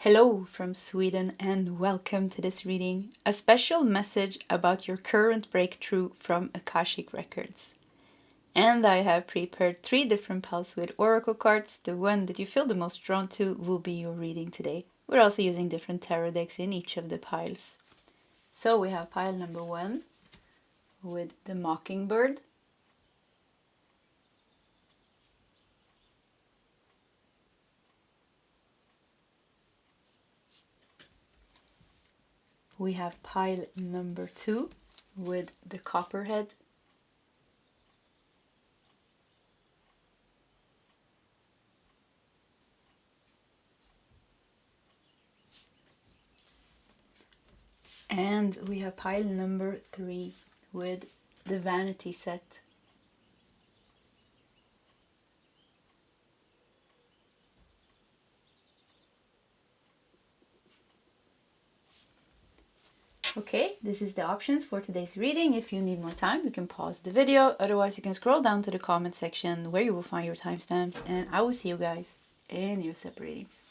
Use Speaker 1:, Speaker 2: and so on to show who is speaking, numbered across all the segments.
Speaker 1: Hello from Sweden and welcome to this reading, a special message about your current breakthrough from Akashic Records. And I have prepared 3 different piles with oracle cards. The one that you feel the most drawn to will be your reading today. We're also using different tarot decks in each of the piles. So we have pile number 1 with the Mockingbird. We have pile number 2 with the Copperhead. And we have pile number 3 with the Vanity Set. Okay, this is the options for today's reading. If you need more time, you can pause the video. Otherwise, you can scroll down to the comment section where you will find your timestamps. And I will see you guys in your separate readings.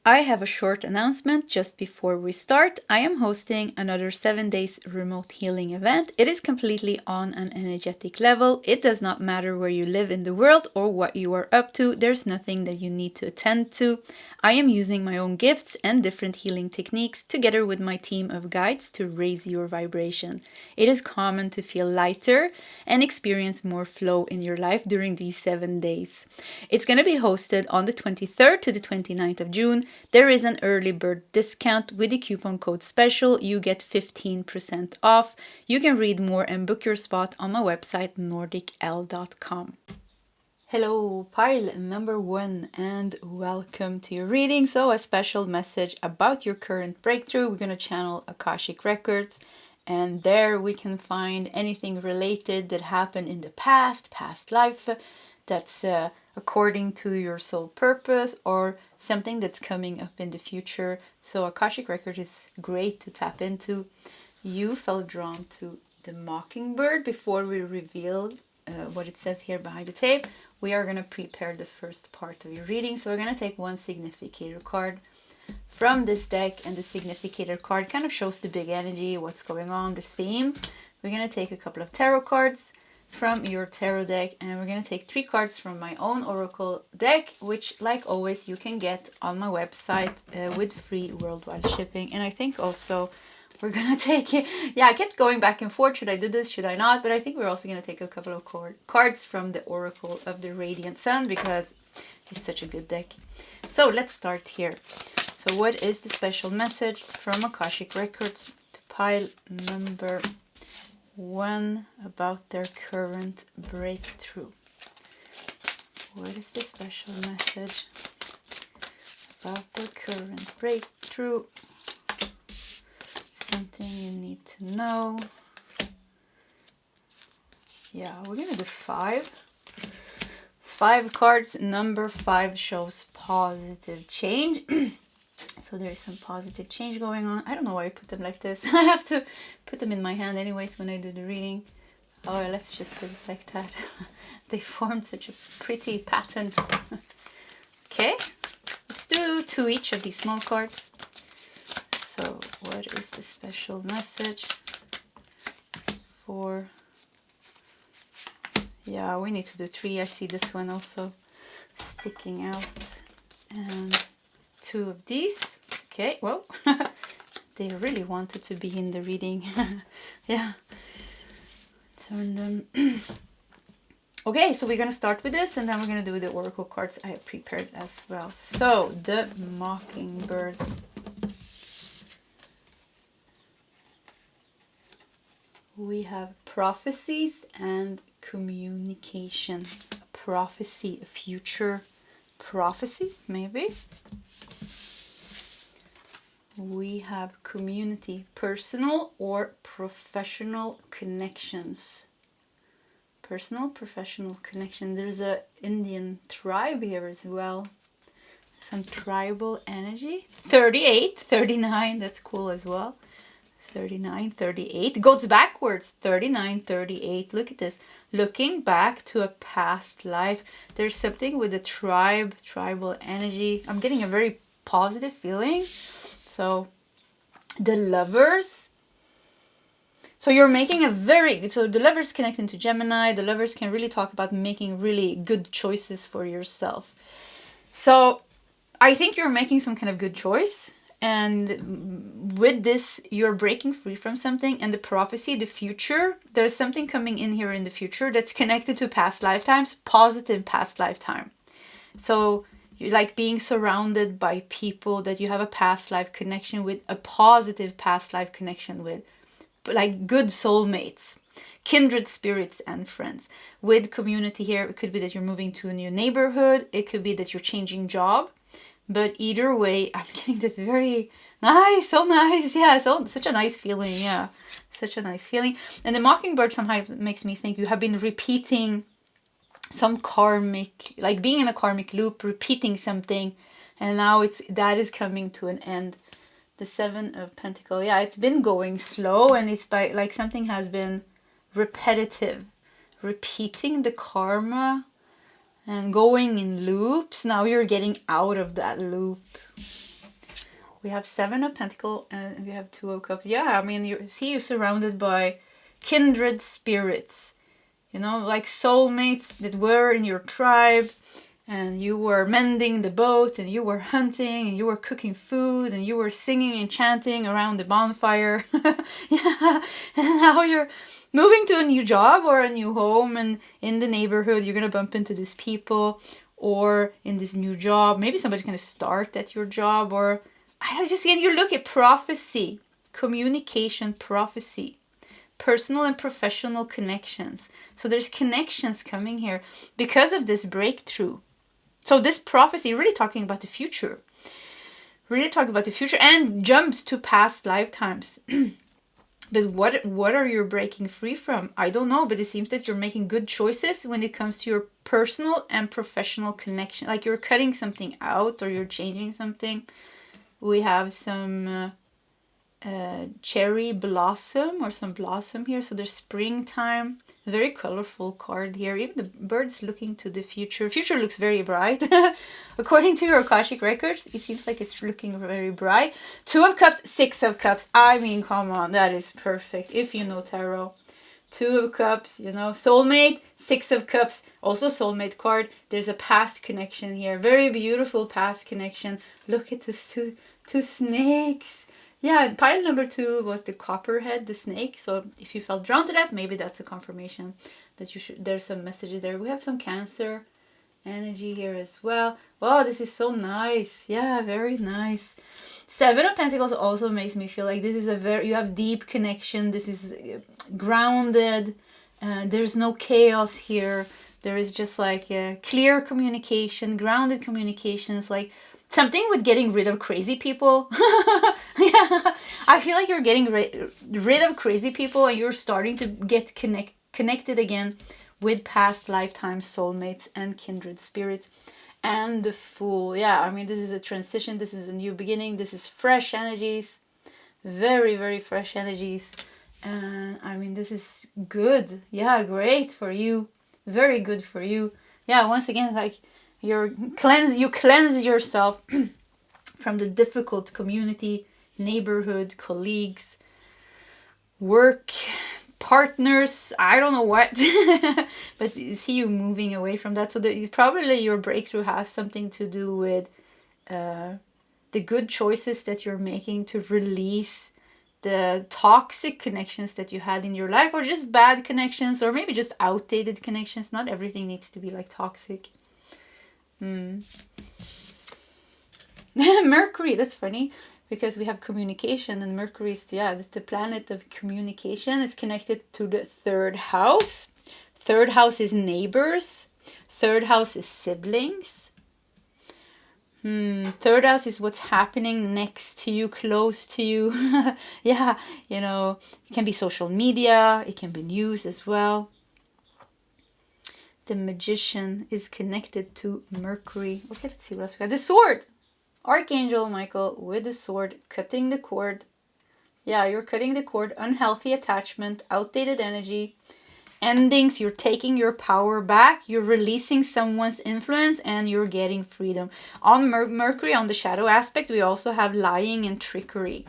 Speaker 1: I have a short announcement just before we start. I am hosting another 7 days remote healing event. It is completely on an energetic level. It does not matter where you live in the world or what you are up to. There's nothing that you need to attend to. I am using my own gifts and different healing techniques together with my team of guides to raise your vibration. It is common to feel lighter and experience more flow in your life during these 7 days. It's going to be hosted on the 23rd to the 29th of June. There is an early bird discount with the coupon code SPECIAL. You get 15% off. You can read more and book your spot on my website nordicl.com. Hello, pile number 1 and welcome to your reading. So a special message about your current breakthrough. We're going to channel Akashic Records, and there we can find anything related that happened in the past life that's according to your soul purpose or something that's coming up in the future. So Akashic Record is great to tap into. You felt drawn to the Mockingbird. Before we reveal what it says here behind the tape, we are going to prepare the first part of your reading. So we're going to take one significator card from this deck, and the significator card kind of shows the big energy, what's going on, the theme. We're going to take a couple of tarot cards from your tarot deck, and we're going to take 3 cards from my own oracle deck, which like always you can get on my website with free worldwide shipping. And I think also we're going to take it. Yeah, I kept going back and forth. Should I do this? Should I not? But I think we're also going to take a couple of cards from the Oracle of the Radiant Sun because it's such a good deck. So let's start here. So what is the special message from Akashic Records to pile number 1 about their current breakthrough? What is the special message about their current breakthrough? Something you need to know. Yeah, we're gonna do 5. 5 cards. Number 5 shows positive change. So there is some positive change going on. I don't know why I put them like this. I have to put them in my hand anyways when I do the reading. Oh, let's just put it like that. They formed such a pretty pattern. Okay, let's do 2 each of these small cards. So what is the special message for... Yeah, we need to do 3. I see this one also sticking out. And 2 of these. Okay, well, they really wanted to be in the reading. Yeah. Turn them. Okay, so we're going to start with this, and then we're going to do the oracle cards I have prepared as well. So, the Mockingbird. We have prophecies and communication. A prophecy, a future prophecy, maybe. We have community, personal or professional connections. Personal, professional connection. There's a Indian tribe here as well. Some tribal energy. 38, 39, that's cool as well. 39, 38. It goes backwards. 39, 38. Look at this. Looking back to a past life. There's something with the tribal energy. I'm getting a very positive feeling. So the Lovers. So you're making so the Lovers connecting to Gemini. The Lovers can really talk about making really good choices for yourself. So I think you're making some kind of good choice. And with this, you're breaking free from something. And the prophecy, the future, there's something coming in here in the future that's connected to past lifetimes, positive past lifetime. So you're like being surrounded by people that you have a past life connection with, a positive past life connection with, like good soulmates, kindred spirits and friends. With community here, it could be that you're moving to a new neighborhood. It could be that you're changing job. But either way, I'm getting this very nice, so nice. Yeah, such a nice feeling. Yeah, such a nice feeling. And the Mockingbird somehow makes me think you have been repeating some karmic, like being in a karmic loop, repeating something. And now that is coming to an end. The Seven of Pentacles. Yeah, it's been going slow, and it's like something has been repetitive. Repeating the karma. And going in loops. Now you're getting out of that loop. We have Seven of Pentacles and we have Two of Cups. Yeah, I mean, you're surrounded by kindred spirits. You know, like soulmates that were in your tribe. And you were mending the boat, and you were hunting, and you were cooking food, and you were singing and chanting around the bonfire. Yeah, and now you're moving to a new job or a new home, and in the neighborhood you're going to bump into these people, or in this new job maybe somebody's going to start at your job, or you look at prophecy, communication, prophecy, personal and professional connections. So there's connections coming here because of this breakthrough. So this prophecy really talking about the future, and jumps to past lifetimes. But what are you breaking free from? I don't know, but it seems that you're making good choices when it comes to your personal and professional connection. Like you're cutting something out or you're changing something. We have some cherry blossom or some blossom here. So there's springtime. Very colorful card here. Even the bird's looking to the future. Future looks very bright. According to your Akashic records, it seems like it's looking very bright. Two of Cups, Six of Cups. I mean, come on, that is perfect. If you know tarot. Two of Cups, you know, soulmate. Six of Cups, also soulmate card. There's a past connection here. Very beautiful past connection. Look at these two snakes. Yeah, pile number 2 was the Copperhead, the snake. So if you felt drawn to that, maybe that's a confirmation that you should. There's some messages there. We have some Cancer energy here as well. Wow, this is so nice. Yeah, very nice. Seven of Pentacles also makes me feel like this is you have deep connection. This is grounded. There's no chaos here. There is just like a clear communication, grounded communications, like something with getting rid of crazy people. Yeah, I feel like you're getting rid of crazy people, and you're starting to get connected again with past lifetime soulmates and kindred spirits. And the Fool. Yeah, I mean, this is a transition. This is a new beginning. This is fresh energies. Very, very fresh energies. And I mean, this is good. Yeah, great for you. Very good for you. Yeah, once again, like you cleanse yourself from the difficult community, neighborhood, colleagues, work, partners, I don't know what. But you see you moving away from that. So probably your breakthrough has something to do with the good choices that you're making to release the toxic connections that you had in your life, or just bad connections, or maybe just outdated connections. Not everything needs to be like toxic. Mercury, that's funny, because we have communication, and Mercury is, it's the planet of communication. It's connected to the 3rd house. 3rd house is neighbors. 3rd house is siblings. 3rd house is what's happening next to you, close to you. Yeah, you know, it can be social media, it can be news as well. The Magician is connected to Mercury. Okay, let's see what else we got. The Sword. Archangel Michael with the sword, cutting the cord. Yeah, you're cutting the cord. Unhealthy attachment, outdated energy. endings, you're taking your power back, you're releasing someone's influence, and you're getting freedom. On Mercury, on the shadow aspect, we also have lying and trickery.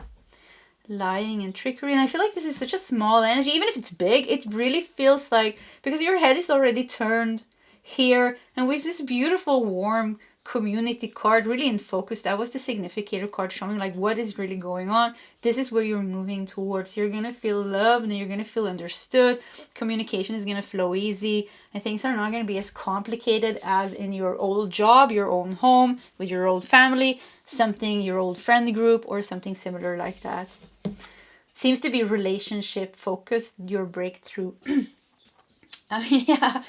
Speaker 1: Lying and trickery. And I feel like this is such a small energy. Even if it's big, it really feels like, because your head is already turned here, and with this beautiful warm community card really in focus, that was the significator card showing like what is really going on. This is where you're moving towards. You're gonna feel loved and you're gonna feel understood. Communication is gonna flow easy, and things are not gonna be as complicated as in your old job, your own home, with your old family, something, your old friend group, or something similar like that. Seems to be relationship focused, your breakthrough. Yeah,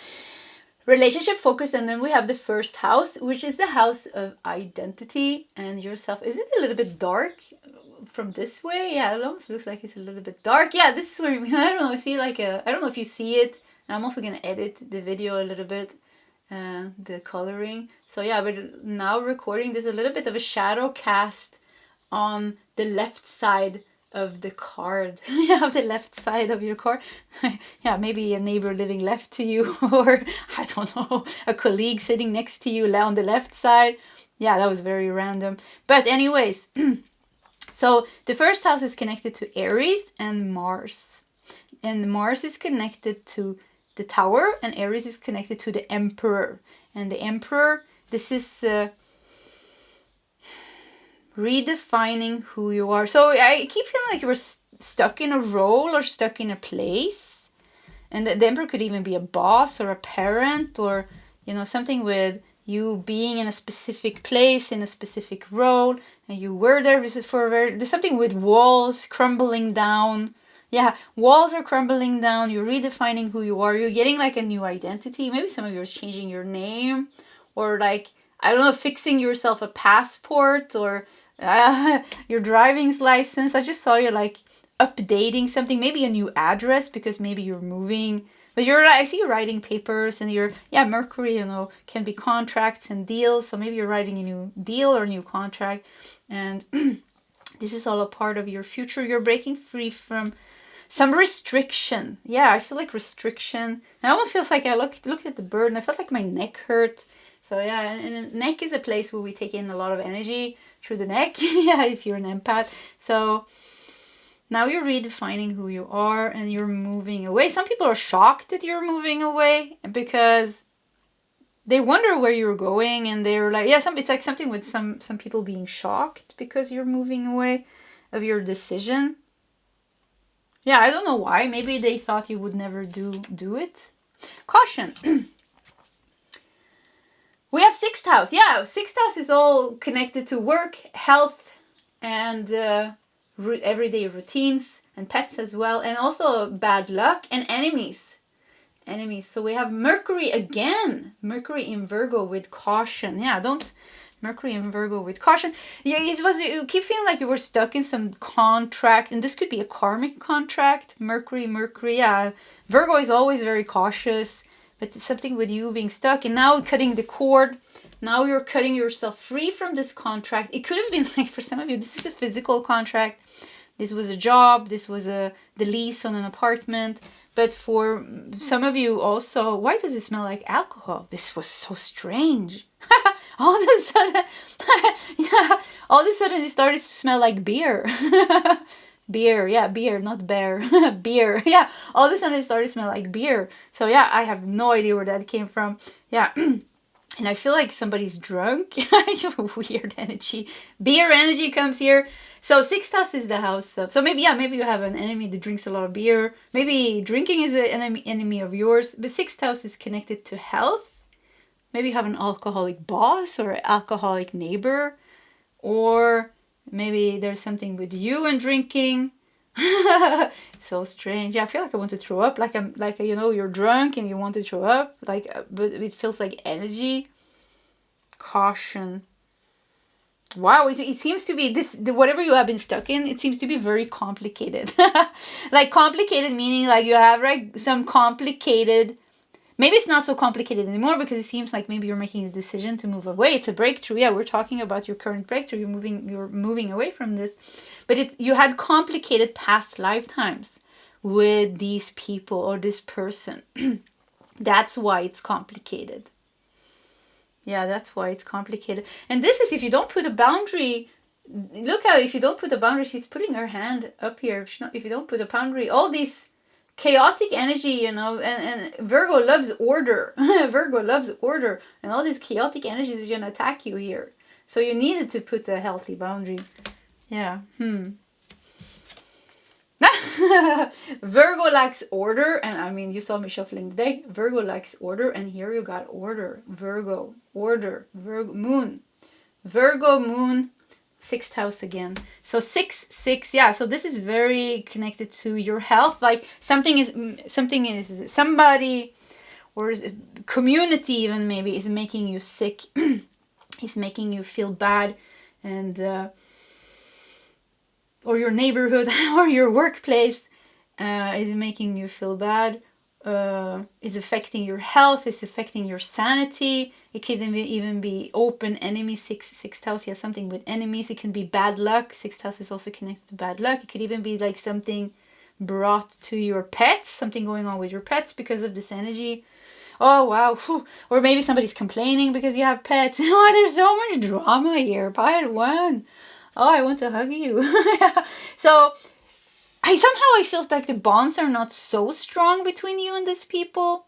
Speaker 1: relationship focused. And then we have the first house, which is the house of identity and yourself. Is it a little bit dark from this way? Yeah, it almost looks like it's a little bit dark. Yeah, this is where, I don't know, I see like a, I don't know if you see it. And I'm also gonna edit the video a little bit, the coloring. So yeah, but now recording, there's a little bit of a shadow cast on the left side of the card. You have the left side of your card. Yeah, maybe a neighbor living left to you, or I don't know, a colleague sitting next to you on the left side. Yeah, that was very random. But anyways, so the first house is connected to Aries and Mars. And Mars is connected to the Tower, and Aries is connected to the Emperor. And the Emperor, this is redefining who you are. So I keep feeling like you were stuck in a role or stuck in a place. And the Emperor could even be a boss or a parent, or, you know, something with you being in a specific place, in a specific role, and you were there for there's something with walls crumbling down. Yeah, walls are crumbling down. You're redefining who you are. You're getting like a new identity. Maybe some of you are changing your name, or like, I don't know, fixing yourself a passport, or your driving license. I just saw you like updating something, maybe a new address, because maybe you're moving. But I see you writing papers, and Mercury, you know, can be contracts and deals. So maybe you're writing a new deal or a new contract, and this is all a part of your future. You're breaking free from some restriction. Yeah, I feel like restriction. I almost feels like I looked at the bird and I felt like my neck hurt. So yeah, and the neck is a place where we take in a lot of energy through the neck. Yeah, if you're an empath. So now you're redefining who you are and you're moving away. Some people are shocked that you're moving away because they wonder where you're going, and they're like, yeah, it's like something with some people being shocked because you're moving away of your decision. Yeah, I don't know why. Maybe they thought you would never do it. Caution. We have sixth house. Yeah, sixth house is all connected to work, health, and everyday routines, and pets as well, and also bad luck and enemies. So we have Mercury again. Mercury in Virgo with caution. Yeah, Mercury in Virgo with caution. Yeah, you keep feeling like you were stuck in some contract, and this could be a karmic contract. Mercury. Yeah, Virgo is always very cautious, but it's something with you being stuck, and now cutting the cord. Now you're cutting yourself free from this contract. It could have been like, for some of you, this is a physical contract. This was a job. This was the lease on an apartment. But for some of you also, why does it smell like alcohol? This was so strange. All of a sudden, yeah, all of a sudden it started to smell like beer. Beer, not bear. Beer, yeah. All of a sudden it started to smell like beer. So yeah, I have no idea where that came from. Yeah. And I feel like somebody's drunk. Weird energy. Beer energy comes here. So sixth house is the house of... So maybe you have an enemy that drinks a lot of beer. Maybe drinking is an enemy of yours. But sixth house is connected to health. Maybe you have an alcoholic boss or alcoholic neighbor. Or maybe there's something with you and drinking. So strange. Yeah, I feel like I want to throw up. You're drunk and you want to throw up. But it feels like energy. Caution. Wow, it seems to be whatever you have been stuck in, it seems to be very complicated. Like complicated meaning like you have some complicated, maybe it's not so complicated anymore because it seems like maybe you're making a decision to move away. It's a breakthrough. Yeah, we're talking about your current breakthrough. You're moving away from this. But you had complicated past lifetimes with these people or this person. That's why it's complicated. Yeah, that's why it's complicated. And this is if you don't put a boundary. Look how if you don't put a boundary, she's putting her hand up here. If you don't put a boundary, all these chaotic energy, you know, and Virgo loves order. Virgo loves order. And all these chaotic energies are going to attack you here. So you needed to put a healthy boundary. Yeah. Virgo lacks order, and I mean, you saw me shuffling the deck. Virgo lacks order, and here you got order. Virgo, order, Virgo, moon. Virgo, moon, 6th house again. So 6, yeah. So this is very connected to your health. Like somebody or community even maybe is making you sick. Is making you feel bad, and or your neighborhood or your workplace is making you feel bad, is affecting your health, is affecting your sanity. It could even be open enemy, sixth house, yeah, something with enemies. It can be bad luck. 6th house is also connected to bad luck. It could even be like something brought to your pets, something going on with your pets because of this energy. Oh, wow. Whew. Or maybe somebody's complaining because you have pets. Oh, there's so much drama here. Pile 1. Oh, I want to hug you. So I feel like the bonds are not so strong between you and these people.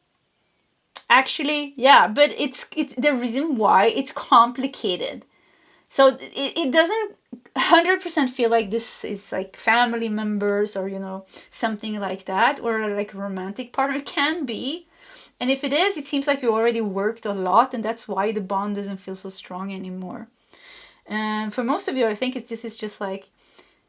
Speaker 1: Actually, yeah, but it's the reason why it's complicated. So it doesn't 100% feel like this is like family members or, you know, something like that, or like a romantic partner. It can be. And if it is, it seems like you already worked a lot, and that's why the bond doesn't feel so strong anymore. And for most of you, I think this is just like,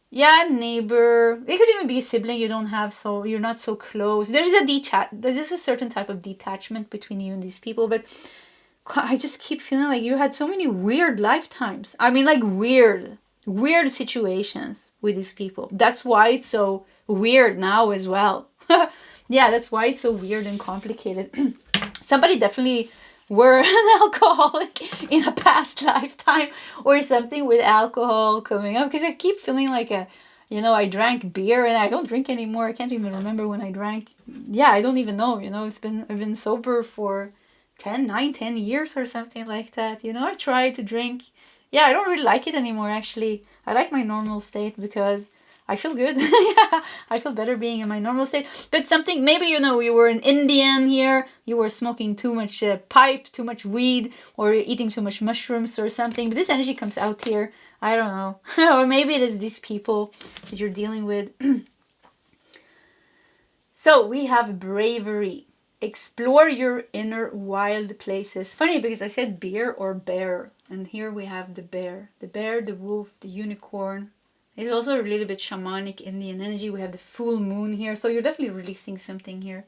Speaker 1: yeah, neighbor. It could even be a sibling you don't have, so you're not so close. There's a certain type of detachment between you and these people, but I just keep feeling like you had so many weird lifetimes. I mean, like weird situations with these people. That's why it's so weird now as well. Yeah, that's why it's so weird and complicated. Somebody definitely were an alcoholic in a past lifetime or something with alcohol coming up. Because I keep feeling like I drank beer and I don't drink anymore. I can't even remember when I drank. Yeah, I don't even know. You know, I've been sober for 10 years or something like that. You know, I tried to drink. Yeah, I don't really like it anymore, actually. I like my normal state because I feel good. Yeah, I feel better being in my normal state. But something, maybe, you know, you were an Indian here, you were smoking too much pipe, too much weed, or eating too much mushrooms or something. But this energy comes out here. I don't know. Or maybe it is these people that you're dealing with. So we have bravery. Explore your inner wild places. Funny because I said beer or bear. And here we have the bear. The bear, the wolf, the unicorn. It's also a little bit shamanic Indian energy. We have the full moon here. So you're definitely releasing something here.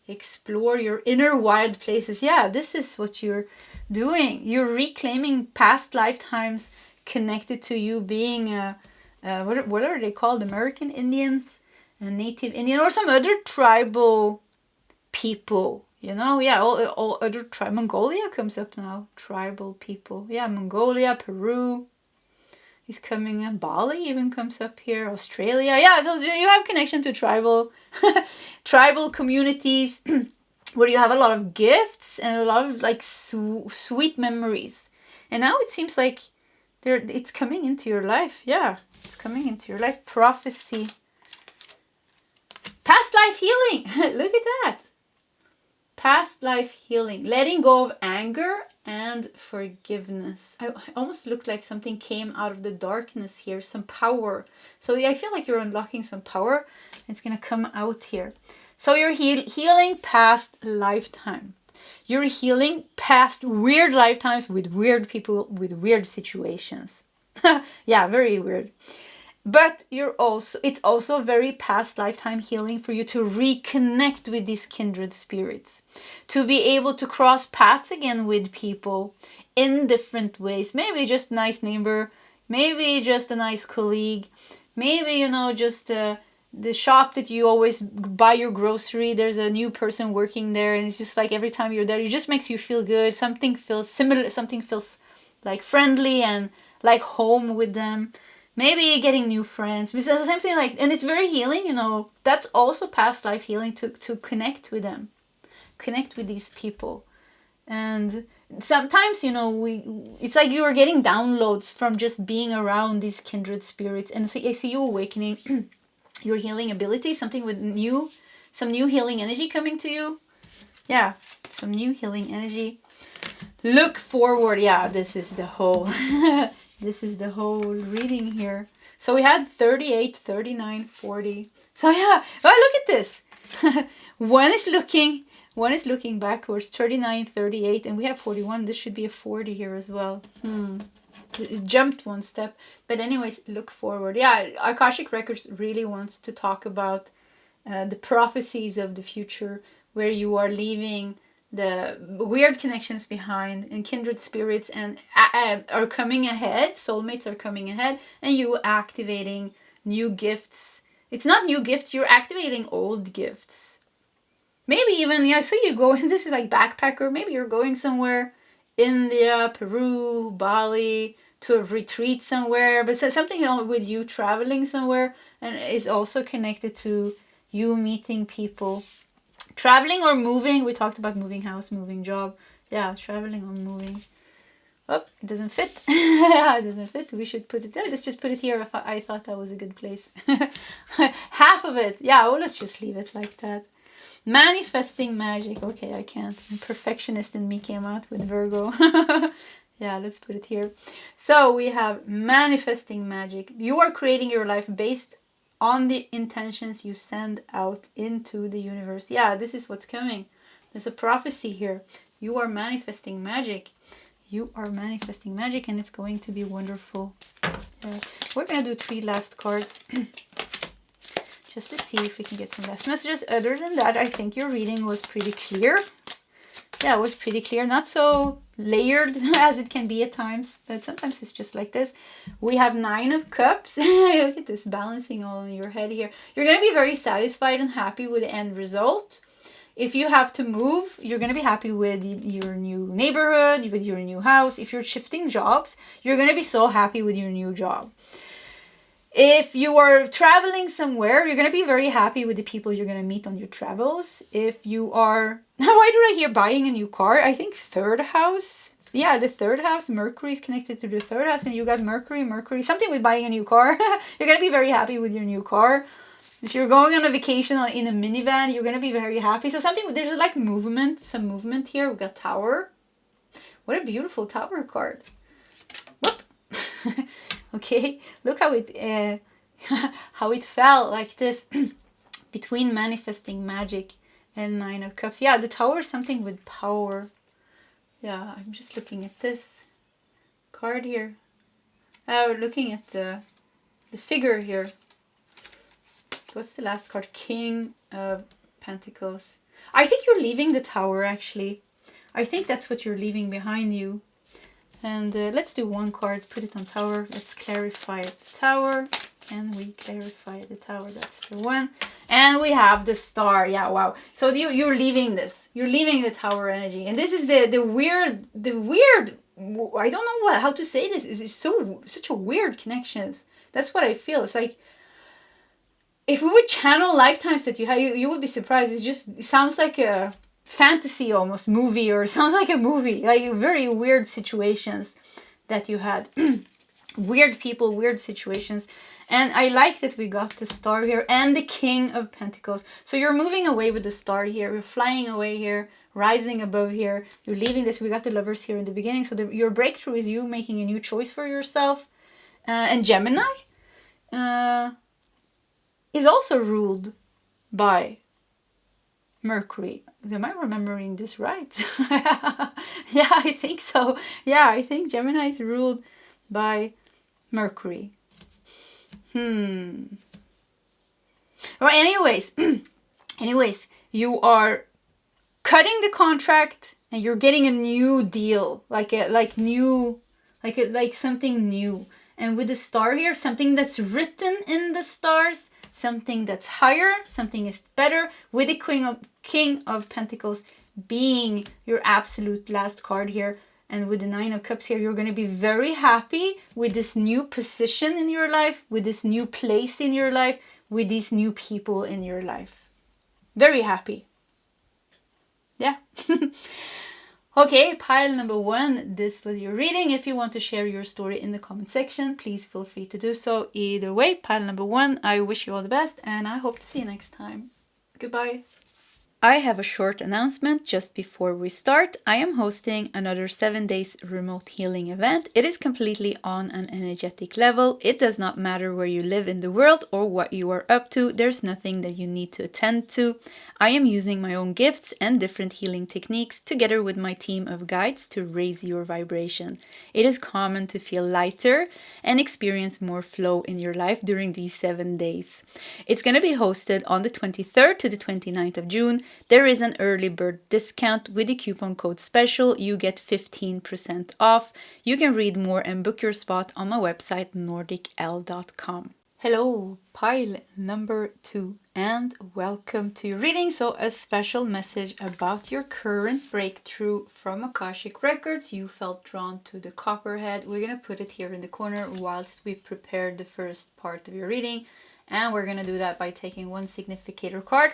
Speaker 1: Explore your inner wild places. Yeah, this is what you're doing. You're reclaiming past lifetimes connected to you being what are they called? American Indians? Native Indian or some other tribal people. You know, yeah, all other Mongolia comes up now. Tribal people. Yeah, Mongolia, Peru is coming up. Bali even comes up here. Australia. Yeah, so you have connection to tribal communities where you have a lot of gifts and a lot of like sweet memories. And now it seems like it's coming into your life. Yeah, it's coming into your life. Prophecy. Past life healing. Look at that. Past life healing. Letting go of anger and forgiveness. I almost looked like something came out of the darkness here. Some power. So I feel like you're unlocking some power. It's going to come out here. So you're healing past lifetime. You're healing past weird lifetimes with weird people, with weird situations. Yeah, very weird. But it's also very past lifetime healing for you to reconnect with these kindred spirits. To be able to cross paths again with people in different ways. Maybe just a nice neighbor. Maybe just a nice colleague. Maybe, you know, just the shop that you always buy your grocery. There's a new person working there. And it's just like every time you're there, it just makes you feel good. Something feels similar. Something feels like friendly and like home with them. maybe getting new friends, because something like, and it's very healing, you know, that's also past life healing, to connect with them, connect with these people. And sometimes, you know, it's like you are getting downloads from just being around these kindred spirits. And I see you awakening your healing ability, something with some new healing energy coming to you. Yeah, some new healing energy. Look forward. Yeah, this is the whole this is the whole reading here. So we had 38, 39, 40. So yeah, oh, look at this. One is looking backwards, 39, 38, and we have 41. This should be a 40 here as well. It jumped one step. But anyways, look forward. Yeah, Akashic Records really wants to talk about the prophecies of the future, where you are leaving the weird connections behind, and kindred spirits and are coming ahead, soulmates are coming ahead, and you activating new gifts. It's not new gifts, you're activating old gifts. Maybe even, yeah, so you go, this is like backpacker, maybe you're going somewhere, India, Peru, Bali, to a retreat somewhere, but something with you traveling somewhere, and is also connected to you meeting people. Traveling or moving, we talked about moving house, moving job. Yeah, traveling or moving. Oh, it doesn't fit. It doesn't fit. We should put it there. Let's just put it here. I thought that was a good place. Half of it. Yeah, oh, let's just leave it like that. Manifesting magic. Okay, I can't. Perfectionist in me came out with Virgo. Yeah, let's put it here. So we have manifesting magic. You are creating your life based on the intentions you send out into the universe. Yeah, this is what's coming. There's a prophecy here. You are manifesting magic. You are manifesting magic, and it's going to be wonderful. We're going to do 3 last cards. Just to see if we can get some last messages. Other than that, I think your reading was pretty clear. Yeah, it was pretty clear. Not so layered as it can be at times, but sometimes it's just like this. We have 9 of Cups. Look at this, balancing all in your head here. You're going to be very satisfied and happy with the end result. If you have to move, you're going to be happy with your new neighborhood, with your new house. If you're shifting jobs, you're going to be so happy with your new job. If you are traveling somewhere, you're going to be very happy with the people you're going to meet on your travels. If you are... Why do I hear buying a new car? I think 3rd house. Yeah, the 3rd house. Mercury is connected to the 3rd house. And you got Mercury. Something with buying a new car. You're going to be very happy with your new car. If you're going on a vacation in a minivan, you're going to be very happy. So something... There's like movement. Some movement here. We've got Tower. What a beautiful Tower card. Whoop. Okay, look how it fell like this between manifesting magic and 9 of Cups. Yeah, the Tower is something with power. Yeah, I'm just looking at this card here. We're looking at the figure here. What's the last card? King of Pentacles. I think you're leaving the Tower, actually. I think that's what you're leaving behind you. And let's do 1 card, put it on Tower. Let's clarify the Tower. And we clarify the Tower. That's the one. And we have the Star. Yeah, wow. So you're leaving this. You're leaving the Tower energy. And this is the weird, I don't know how to say this. It's such a weird connections. That's what I feel. It's like, if we would channel lifetimes that you have, you would be surprised. It sounds like a fantasy almost movie, or sounds like a movie, like very weird situations that you had. Weird people, weird situations. And I like that we got the Star here and the King of Pentacles. So you're moving away with the Star here. You're flying away here, rising above here. You're leaving this. We got the Lovers here in the beginning. So your breakthrough is you making a new choice for yourself. And Gemini is also ruled by Mercury. Am I remembering this right? Yeah, I think so. Yeah, I think Gemini is ruled by Mercury. Well, anyways, you are cutting the contract and you're getting a new deal, like something new. And with the Star here, something that's written in the stars, something that's higher, something is better, with the King of Pentacles being your absolute last card here. And with the Nine of Cups here, you're going to be very happy with this new position in your life, with this new place in your life, with these new people in your life. Very happy. Yeah. Okay, pile number 1, this was your reading. If you want to share your story in the comment section, please feel free to do so. Either way, pile number 1, I wish you all the best, and I hope to see you next time. Goodbye. I have a short announcement just before we start. I am hosting another 7 days remote healing event. It is completely on an energetic level. It does not matter where you live in the world or what you are up to. There's nothing that you need to attend to. I am using my own gifts and different healing techniques together with my team of guides to raise your vibration. It is common to feel lighter and experience more flow in your life during these 7 days. It's going to be hosted on the 23rd to the 29th of June. There is an early bird discount with the coupon code SPECIAL. You get 15% off. You can read more and book your spot on my website nordicl.com. Hello, pile number 2, and welcome to your reading. So a special message about your current breakthrough from Akashic Records. You felt drawn to the Copperhead. We're going to put it here in the corner whilst we prepare the first part of your reading. And we're going to do that by taking one significator card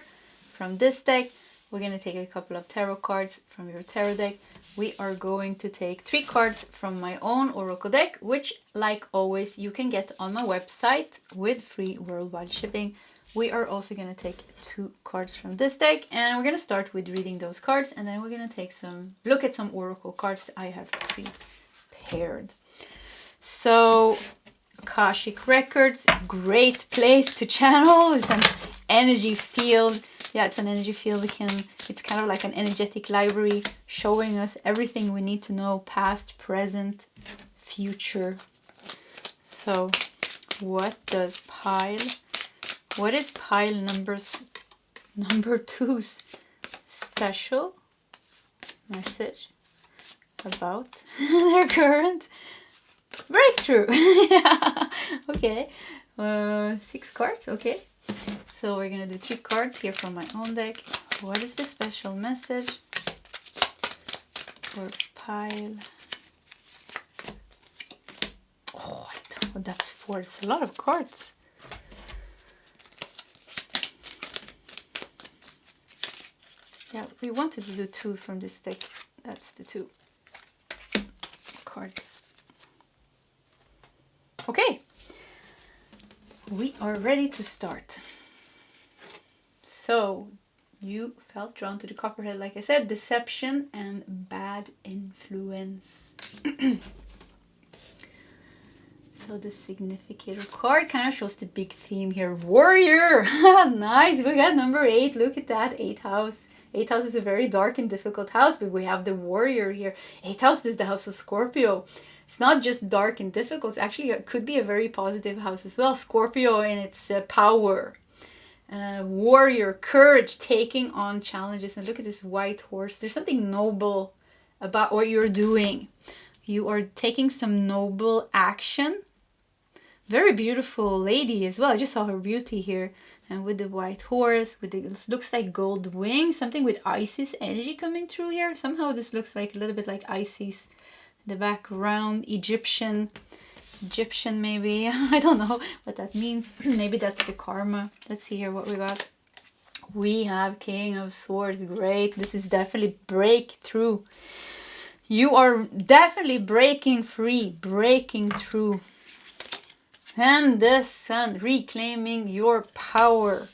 Speaker 1: from this deck. We're going to take a couple of tarot cards from your tarot deck. We are going to take 3 cards from my own oracle deck, which, like always, you can get on my website with free worldwide shipping. We are also going to take 2 cards from this deck, and we're going to start with reading those cards, and then we're going to take look at some oracle cards I have prepared. So, Akashic Records, great place to channel. It's an energy field. Yeah, it's an energy field. It's kind of like an energetic library showing us everything we need to know, past, present, future. So what is pile number 2's special message about their current breakthrough? Yeah, okay. 6 cards, okay. So we're going to do 3 cards here from my own deck. What is the special message for pile? Oh, that's 4. It's a lot of cards. Yeah, we wanted to do 2 from this deck. That's the 2 cards. Okay. We are ready to start. So, you felt drawn to the Copperhead, like I said, deception and bad influence. So the significator card kind of shows the big theme here. Warrior! Nice! We got number 8. Look at that. 8th house. 8th house is a very dark and difficult house, but we have the warrior here. 8th house is the house of Scorpio. It's not just dark and difficult. Actually, it could be a very positive house as well. Scorpio in its power. Warrior, courage, taking on challenges. And look at this white horse. There's something noble about what you're doing. You are taking some noble action. Very beautiful lady as well. I just saw her beauty here. And with the white horse, with it looks like gold wings. Something with Isis energy coming through here. Somehow this looks like a little bit like Isis. The background, Egyptian maybe. I don't know what that means. Maybe that's the karma. Let's see here what we got. We have King of Swords. Great. This is definitely breakthrough. You are definitely breaking free, breaking through. And the Sun, reclaiming your power.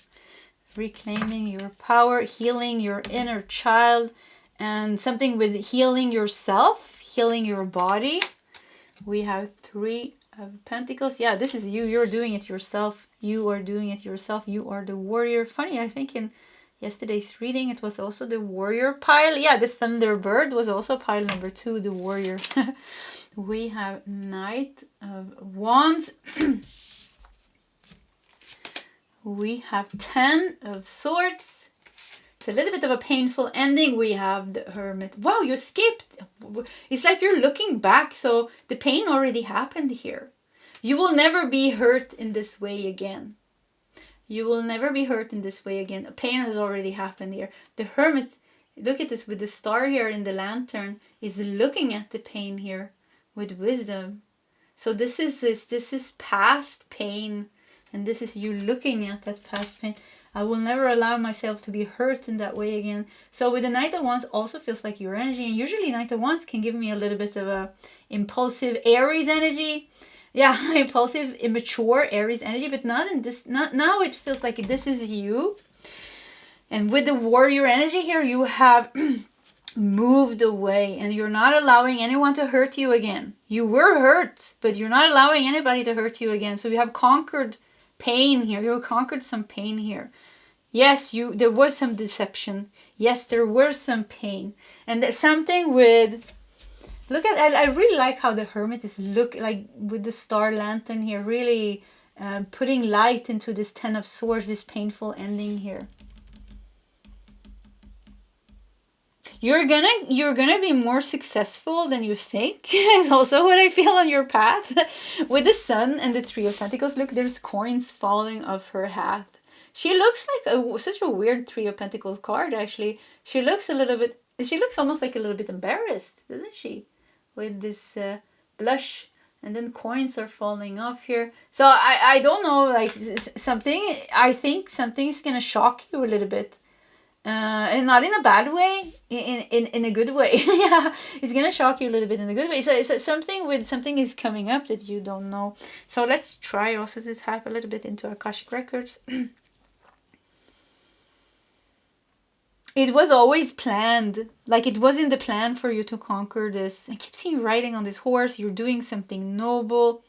Speaker 1: Reclaiming your power, healing your inner child, and something with healing yourself, healing your body. We have 3 of Pentacles. Yeah, this is you. You're doing it yourself. You are doing it yourself. You are the warrior. Funny, I think in yesterday's reading it was also the warrior pile. Yeah, the Thunderbird was also pile number 2, the warrior. We have Knight of Wands. We have 10 of Swords. It's a little bit of a painful ending. We have the Hermit. Wow, you skipped. It's like you're looking back. So the pain already happened here. You will never be hurt in this way again. You will never be hurt in this way again. Pain has already happened here. The Hermit, Look at this with the star here in the lantern is looking at the pain here with wisdom. So this is past pain, and this is you looking at that past pain. I will never allow myself to be hurt in that way again. So with the Knight of Wands also feels like your energy, and usually Knight of Wands can give me a little bit of a impulsive Aries energy. Yeah, impulsive, immature Aries energy, but not in this, not now. It feels like this is you. And with the warrior energy here, you have moved away and you're not allowing anyone to hurt you again. You were hurt, but you're not allowing anybody to hurt you again. So you have conquered pain here. You conquered some pain here. Yes, there was some deception. Yes, there was some pain. And there's something with, look at, I really like how the Hermit is like with the star lantern here, really putting light into this Ten of Swords, this painful ending here. You're gonna be more successful than you think. Is also what I feel on your path. With the Sun and the Three of Pentacles. Look, there's coins falling off her hat. She looks like such a weird Three of Pentacles card, actually. She looks almost like a little bit embarrassed, doesn't she? With this blush, and then coins are falling off here. So I don't know, like I think something's gonna shock you a little bit. And not in a bad way, in a good way. Yeah, it's gonna shock you a little bit in a good way. So something is coming up that you don't know. So let's try also to tap a little bit into Akashic records. It was always planned. Like it was in the plan for you to conquer this. I keep seeing riding on this horse. You're doing something noble.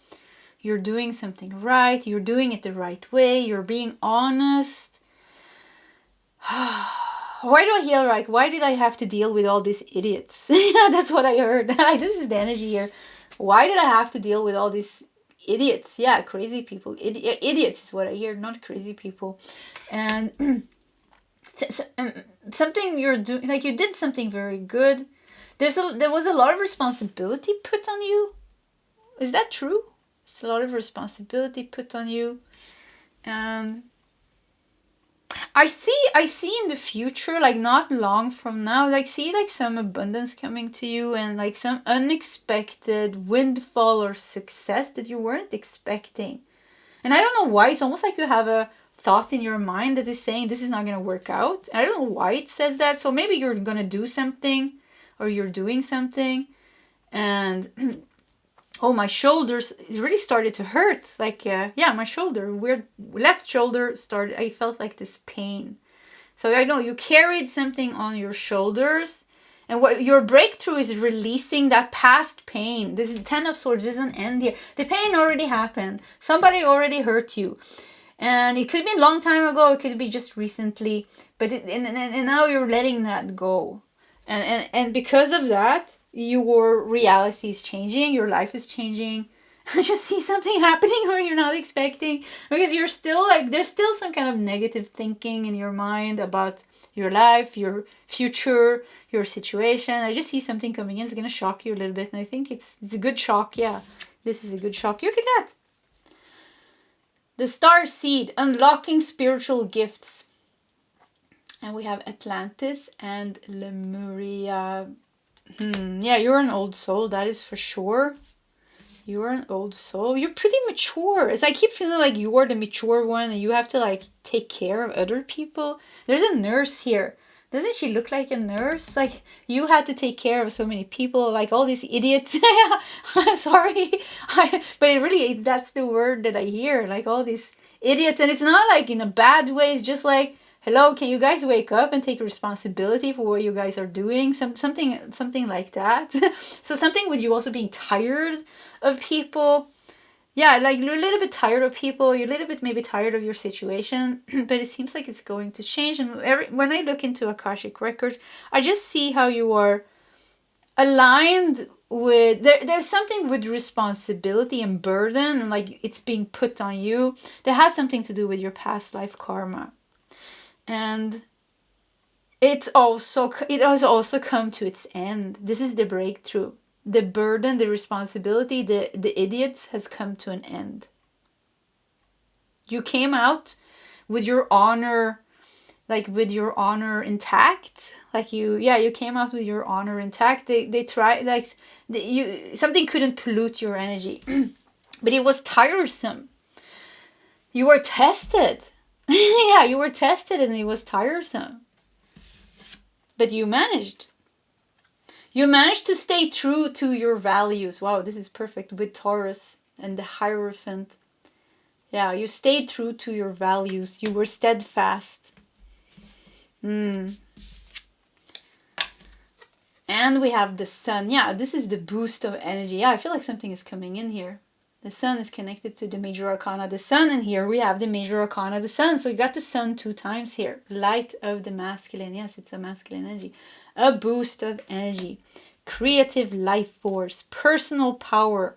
Speaker 1: You're doing something right. You're doing it the right way. You're being honest. Why do I hear like, why did I have to deal with all these idiots? Yeah, that's what I heard. This is the energy here. Why did I have to deal with all these idiots? Yeah, crazy people. Idiots is what I hear, not crazy people. And something you're doing, like you did something very good. There was a lot of responsibility put on you. Is that true? It's a lot of responsibility put on you. And I see in the future, like not long from now, like see like some abundance coming to you and like some unexpected windfall or success that you weren't expecting. And I don't know why, it's almost like you have a thought in your mind that is saying this is not going to work out. I don't know why it says that. So maybe you're going to do something or you're doing something and oh, my shoulders really started to hurt. Like, yeah, my shoulder, weird left shoulder started, I felt like this pain. So I know you carried something on your shoulders and what your breakthrough is releasing that past pain. This Ten of Swords doesn't end here. The pain already happened. Somebody already hurt you. And it could be a long time ago. It could be just recently. But and now you're letting that go. And because of that, your reality is changing, your life is changing. I just see something happening where you're not expecting, because you're still like, there's still some kind of negative thinking in your mind about your life, your future, your situation. I just see something coming in. It's going to shock you a little bit. And I think it's a good shock. Yeah, this is a good shock. Look at that. The Star Seed, unlocking spiritual gifts. And we have Atlantis and Lemuria. Yeah, you're an old soul, that is for sure. You're an old soul. You're pretty mature. As I keep feeling like you are the mature one and you have to like take care of other people. There's a nurse here. Doesn't she look like a nurse? Like you had to take care of so many people, like all these idiots. I'm sorry. But it really, that's the word that I hear. Like all these idiots. And it's not like in a bad way. It's just like, hello, can you guys wake up and take responsibility for what you guys are doing? Something like that. So something with you also being tired of people. Yeah, like you're a little bit tired of people. You're a little bit maybe tired of your situation. But it seems like it's going to change. And when I look into Akashic records, I just see how you are aligned with... There's something with responsibility and burden. And like it's being put on you. That has something to do with your past life karma. And it has also come to its end. This is the breakthrough. The burden, the responsibility, the idiots has come to an end. You came out with your honor, like with your honor intact. Like you came out with your honor intact. They tried, like, something couldn't pollute your energy. But it was tiresome. You were tested. Yeah, you were tested and it was tiresome. But you managed. You managed to stay true to your values. Wow, this is perfect with Taurus and the Hierophant. Yeah, you stayed true to your values. You were steadfast. And we have the Sun. Yeah, this is the boost of energy. Yeah, I feel like something is coming in here. The Sun is connected to the major arcana, the Sun, and here we have the major arcana, the Sun. So you got the Sun 2 times here. Light of the masculine. Yes, it's a masculine energy. A boost of energy. Creative life force. Personal power.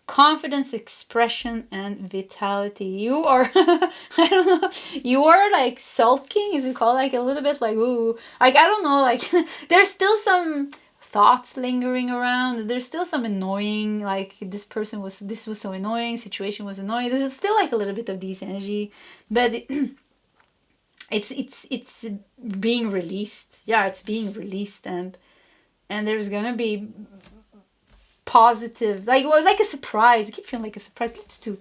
Speaker 1: Confidence, expression, and vitality. You are, I don't know, you are like sulking. Is it called, like a little bit like, ooh, like, I don't know, like there's still some thoughts lingering around. There's still some annoying, like this was so annoying, situation was annoying. There's still like a little bit of this energy, but it's being released. Yeah, it's being released, and there's gonna be positive, like, it was like a surprise. I keep feeling like a surprise. Let's do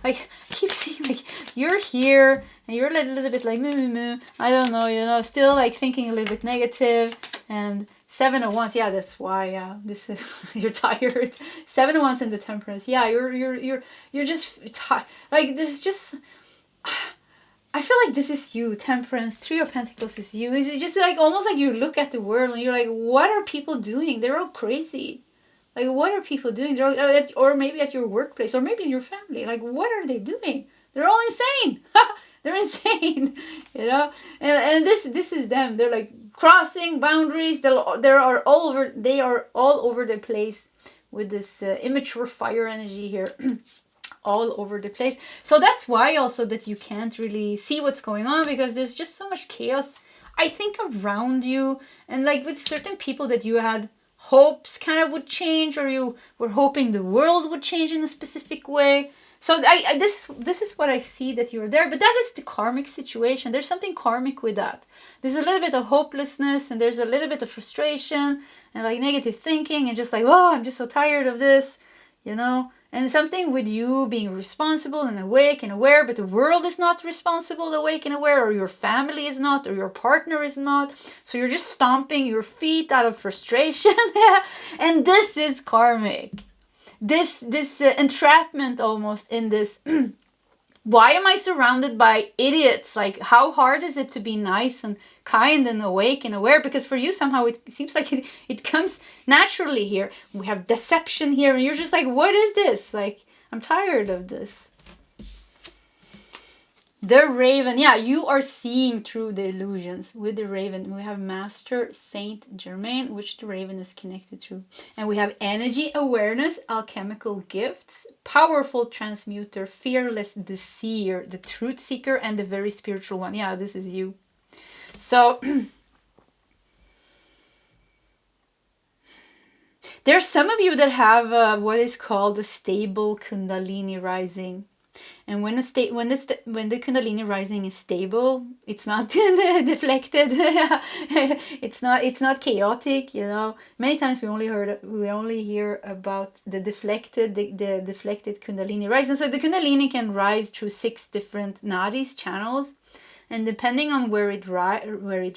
Speaker 1: like, I keep seeing like you're here and you're like a little bit like I don't know, still like thinking a little bit negative. And 7 of Wands, yeah, that's why. Yeah, this is you're tired. 7 of Wands in the Temperance. Yeah, you're just tired. Like, there's just, I feel like this is you. Temperance. 3 of Pentacles is you. It's just like almost like you look at the world and you're like, what are people doing? They're all crazy. Like, what are people doing? Or maybe at your workplace, or maybe in your family. Like, what are they doing? They're all insane. They're insane, And this is them. They're like crossing boundaries. They are all over the place with this immature fire energy here, all over the place. So that's why also that you can't really see what's going on, because there's just so much chaos, I think, around you, and like with certain people that you had hopes kind of would change, or you were hoping the world would change in a specific way. So this is what I see, that you're there. But that is the karmic situation. There's something karmic with that. There's a little bit of hopelessness, and there's a little bit of frustration and like negative thinking, and just like, oh, I'm just so tired of this, and something with you being responsible and awake and aware, but the world is not responsible, awake and aware, or your family is not, or your partner is not. So you're just stomping your feet out of frustration. And this is karmic. This entrapment almost in this. Why am I surrounded by idiots? Like, how hard is it to be nice and kind and awake and aware? Because for you, somehow it seems like it comes naturally here. We have deception here, and you're just like, what is this? Like, I'm tired of this. The Raven. Yeah, you are seeing through the illusions with the Raven. We have Master Saint Germain, which the Raven is connected to. And we have energy awareness, alchemical gifts, powerful transmuter, fearless seer, the truth seeker, and the very spiritual one. Yeah, this is you. So there's some of you that have what is called a stable Kundalini rising. And when the Kundalini rising is stable, it's not deflected. it's not chaotic. Many times we only hear about the deflected Kundalini rising. So the Kundalini can rise through 6 different nadis, channels, and depending on where it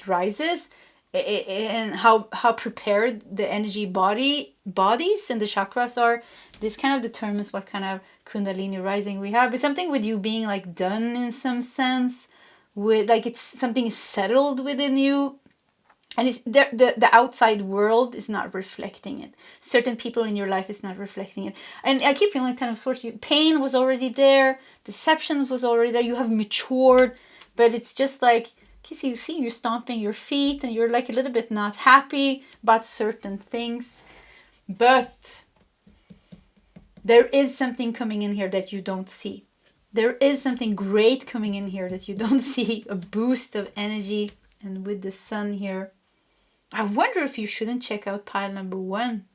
Speaker 1: rises, and how prepared the energy bodies and the chakras are, this kind of determines what kind of Kundalini rising we have. It's something with you being like done in some sense, with like it's something settled within you, and it's the outside world is not reflecting it. Certain people in your life is not reflecting it. And I keep feeling like 10 of Swords, pain was already there, deception was already there, you have matured, but it's just like, you see, you're stomping your feet and you're like a little bit not happy about certain things. But there is something coming in here that you don't see. There is something great coming in here that you don't see. A boost of energy. And with the Sun here, I wonder if you shouldn't check out pile number 1.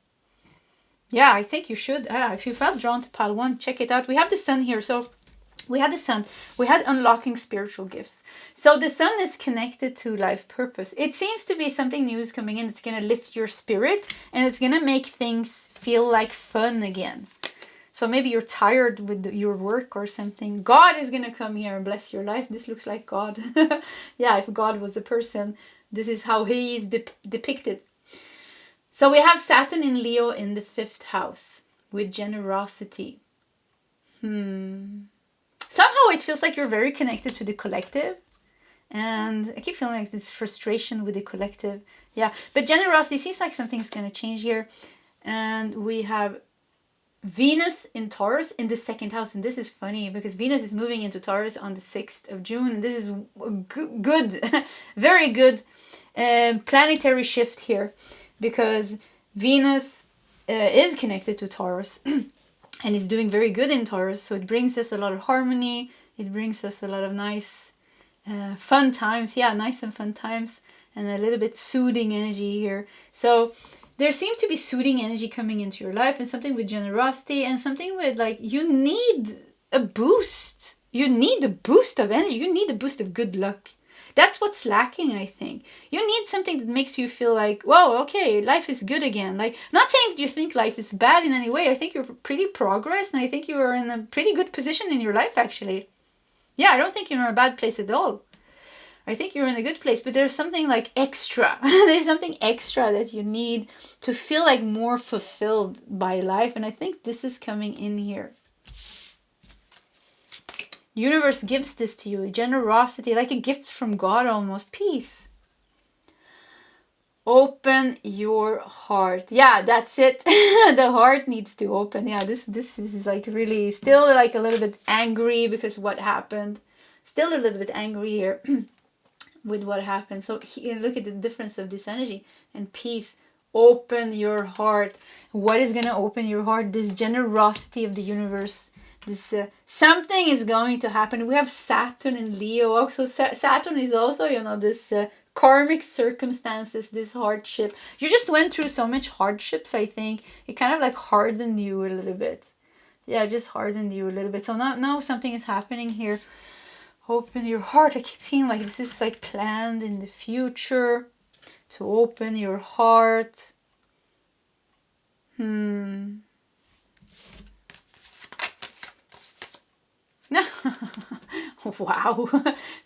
Speaker 1: Yeah, I think you should. If you felt drawn to pile 1, check it out. We have the Sun here. So We had the sun. We had unlocking spiritual gifts. So the sun is connected to life purpose. It seems to be something new is coming in. It's going to lift your spirit and it's going to make things feel like fun again. So maybe you're tired with your work or something. God is going to come here and bless your life. This looks like God. Yeah, if God was a person, this is how he is depicted. So we have Saturn in Leo in the 5th house with generosity. Somehow it feels like you're very connected to the collective. And I keep feeling like this frustration with the collective. Yeah, but generosity seems like something's going to change here. And we have Venus in Taurus in the 2nd house. And this is funny because Venus is moving into Taurus on the 6th of June. This is a good, very good planetary shift here. Because Venus is connected to Taurus. And it's doing very good in Taurus. So it brings us a lot of harmony. It brings us a lot of nice, fun times. Yeah, nice and fun times. And a little bit soothing energy here. So there seems to be soothing energy coming into your life. And something with generosity. And something with like, you need a boost. You need a boost of energy. You need a boost of good luck. That's what's lacking, I think. You need something that makes you feel like, whoa, okay, life is good again. Like, not saying that you think life is bad in any way. I think you're pretty progress, and I think you are in a pretty good position in your life, actually. Yeah, I don't think you're in a bad place at all. I think you're in a good place, but there's something like extra. There's something extra that you need to feel like more fulfilled by life, and I think this is coming in here. Universe gives this to you, generosity, like a gift from God almost, peace. Open your heart. Yeah, that's it. The heart needs to open. Yeah, this is like really still like a little bit angry because what happened. Still a little bit angry here with what happened. So look at the difference of this energy and peace. Open your heart. What is going to open your heart? This generosity of the universe. This something is going to happen. We have Saturn in Leo. Also, Saturn is also, this karmic circumstances, this hardship. You just went through so much hardships, I think. It kind of like hardened you a little bit. Yeah, just hardened you a little bit. So now something is happening here. Open your heart. I keep seeing like this is like planned in the future to open your heart. Wow.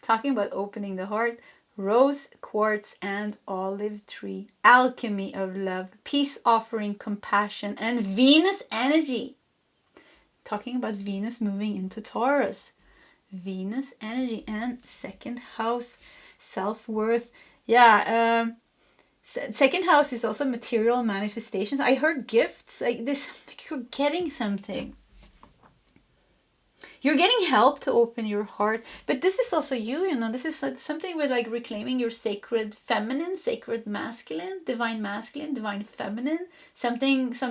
Speaker 1: Talking about opening the heart. Rose quartz and olive tree. Alchemy of love. Peace offering, compassion, and Venus energy. Talking about Venus moving into Taurus. Venus energy and 2nd house. Self-worth. Yeah. Second house is also material manifestations. I heard gifts. Like this, like you're getting something. You're getting help to open your heart. But this is also you, this is something with like reclaiming your sacred feminine, sacred masculine, divine feminine. Some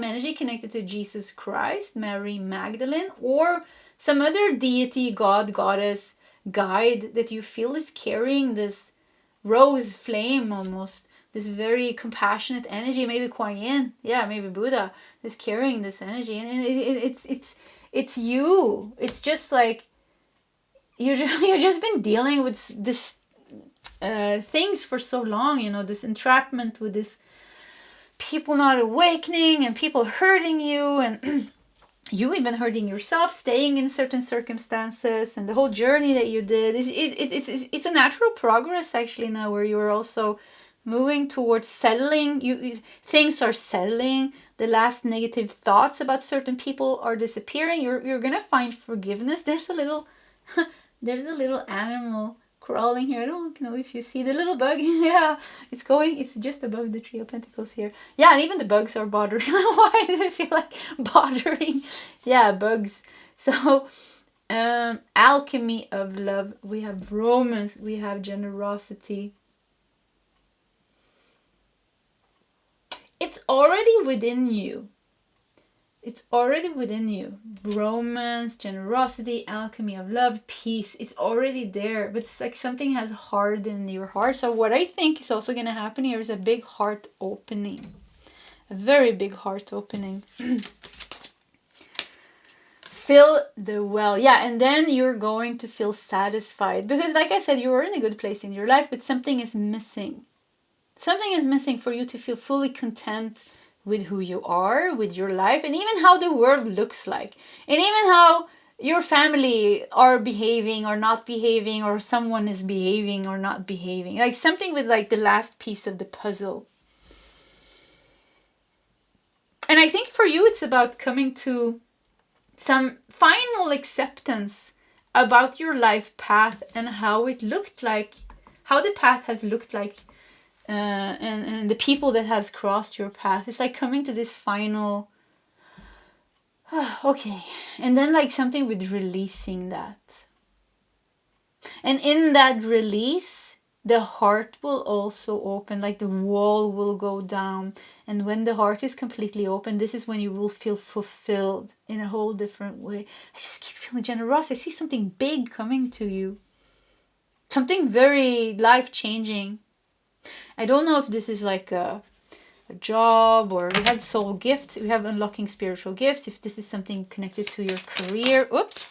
Speaker 1: energy connected to Jesus Christ, Mary Magdalene, or some other deity, god, goddess, guide that you feel is carrying this rose flame almost. This very compassionate energy, maybe Kuan Yin, yeah, maybe Buddha is carrying this energy. And it's you. It's just like you've just been dealing with this things for so long, this entrapment with this people not awakening and people hurting you and you even hurting yourself, staying in certain circumstances, and the whole journey that you did. It's a natural progress actually now where you're also moving towards settling. Things are settling. The last negative thoughts about certain people are disappearing. You're gonna find forgiveness. There's a little animal crawling here. I don't know if you see the little bug. Yeah, it's just above the Tree of Pentacles here. Yeah, and even the bugs are bothering. Why does it feel like bothering? Yeah, bugs. So alchemy of love. We have romance. We have generosity. It's already within you. It's already within you. Romance, generosity, alchemy of love, peace. It's already there. But it's like something has hardened your heart. So what I think is also going to happen here is a big heart opening. A very big heart opening. fill the well. Yeah, and then you're going to feel satisfied. Because like I said, you're in a good place in your life, but something is missing. Something is missing for you to feel fully content with who you are, with your life, and even how the world looks like. And even how your family are behaving or not behaving, or someone is behaving or not behaving. Like something with like the last piece of the puzzle. And I think for you, it's about coming to some final acceptance about your life path and how it looked like, how the path has looked like, and the people that has crossed your path. It's like coming to this final, okay. And then like something with releasing that. And in that release, the heart will also open, like the wall will go down. And when the heart is completely open, this is when you will feel fulfilled in a whole different way. I just keep feeling generous. I see something big coming to you. Something very life-changing. I don't know if this is like a job, or we have soul gifts. We have unlocking spiritual gifts. If this is something connected to your career. Oops.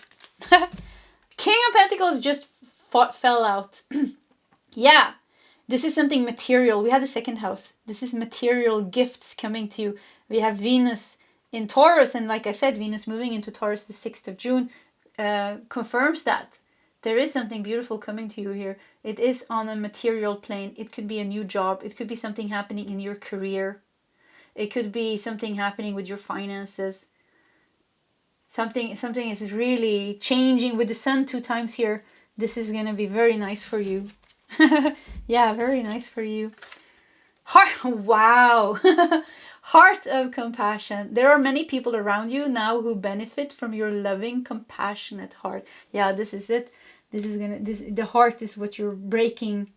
Speaker 1: King of Pentacles just fell out. Yeah, this is something material. We had the second house. This is material gifts coming to you. We have Venus in Taurus. And like I said, Venus moving into Taurus the 6th of June confirms that. There is something beautiful coming to you here. It is on a material plane. It could be a new job. It could be something happening in your career. It could be something happening with your finances. Something is really changing with the sun 2 times here. This is going to be very nice for you. Yeah, very nice for you. Heart, wow. Heart of compassion. There are many people around you now who benefit from your loving, compassionate heart. Yeah, this is it. The heart is what you're breaking.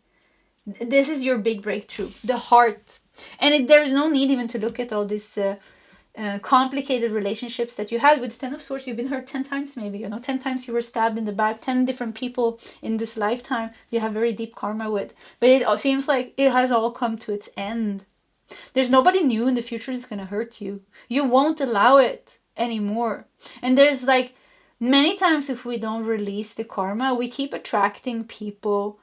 Speaker 1: This is your big breakthrough. The heart. And there's no need even to look at all this complicated relationships that you had. With 10 of Swords, you've been hurt 10 times maybe. 10 times you were stabbed in the back. 10 different people in this lifetime you have very deep karma with. But it seems like it has all come to its end. There's nobody new in the future that's going to hurt you. You won't allow it anymore. And there's like many times, if we don't release the karma, we keep attracting people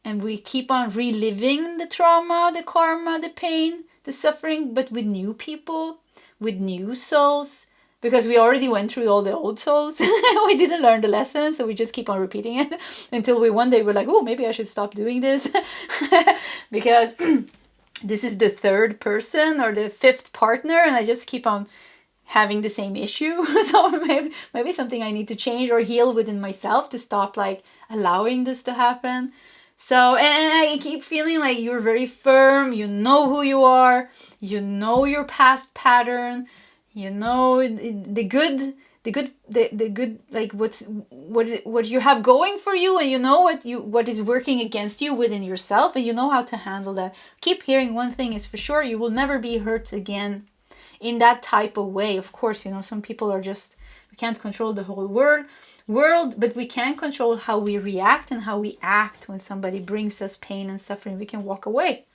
Speaker 1: and we keep on reliving the trauma, the karma, the pain, the suffering, but with new people, with new souls, because we already went through all the old souls. We didn't learn the lesson, so we just keep on repeating it until we one day we're like, oh, maybe I should stop doing this. Because this is the 3rd person or the 5th partner, and I just keep on having the same issue. So maybe something I need to change or heal within myself to stop like allowing this to happen. So, and I keep feeling like you're very firm. You know who you are. You know your past pattern. You know the good, like what you have going for you, and you know what is working against you within yourself, and you know how to handle that. Keep hearing one thing is for sure: you will never be hurt again in that type of way. Of course, some people are just, we can't control the whole world, but we can control how we react and how we act when somebody brings us pain and suffering. We can walk away.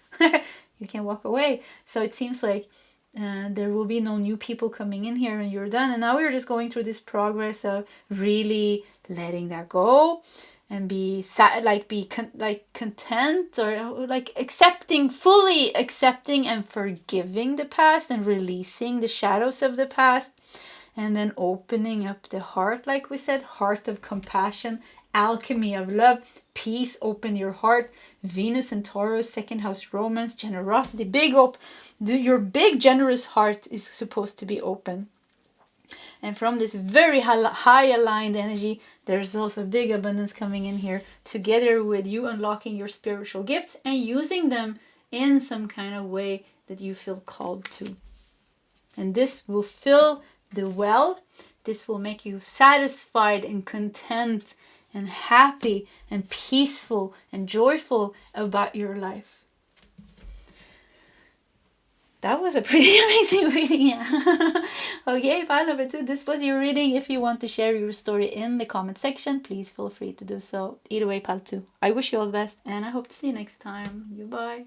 Speaker 1: You can walk away. So it seems like there will be no new people coming in here and you're done. And now we're just going through this progress of really letting that go and be content, or like fully accepting and forgiving the past and releasing the shadows of the past. And then opening up the heart, like we said, heart of compassion, alchemy of love, peace, open your heart. Venus and Taurus, 2nd house, romance, generosity, your big generous heart is supposed to be open. And from this very high aligned energy, there's also big abundance coming in here, together with you unlocking your spiritual gifts and using them in some kind of way that you feel called to. And this will fill the well. This will make you satisfied and content and happy and peaceful and joyful about your life. That was a pretty amazing reading. Yeah. Okay, pile number 2. This was your reading. If you want to share your story in the comment section, please feel free to do so. Either way, pile 2. I wish you all the best, and I hope to see you next time. Goodbye.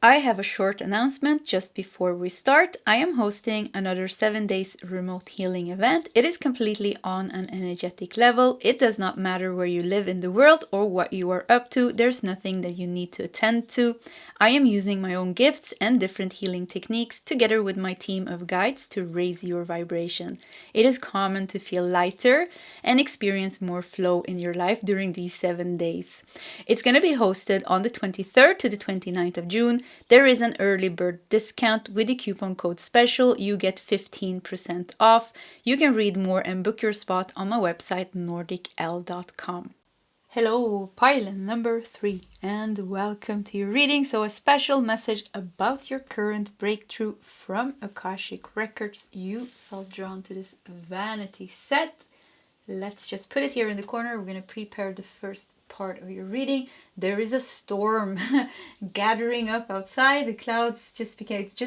Speaker 1: I have a short announcement just before we start. I am hosting another 7 days remote healing event. It is completely on an energetic level. It does not matter where you live in the world or what you are up to. There's nothing that you need to attend to. I am using my own gifts and different healing techniques together with my team of guides to raise your vibration. It is common to feel lighter and experience more flow in your life during these 7 days. It's going to be hosted on the 23rd to the 29th of June. There is an early bird discount with the coupon code SPECIAL. You get 15% off. You can read more and book your spot on my website nordicl.com. Hello, pile number 3, and welcome to your reading. So a special message about your current breakthrough from Akashic Records. You felt drawn to this Vanity Set. Let's just put it here in the corner. We're going to prepare the first part of your reading. There is a storm gathering up outside. The clouds just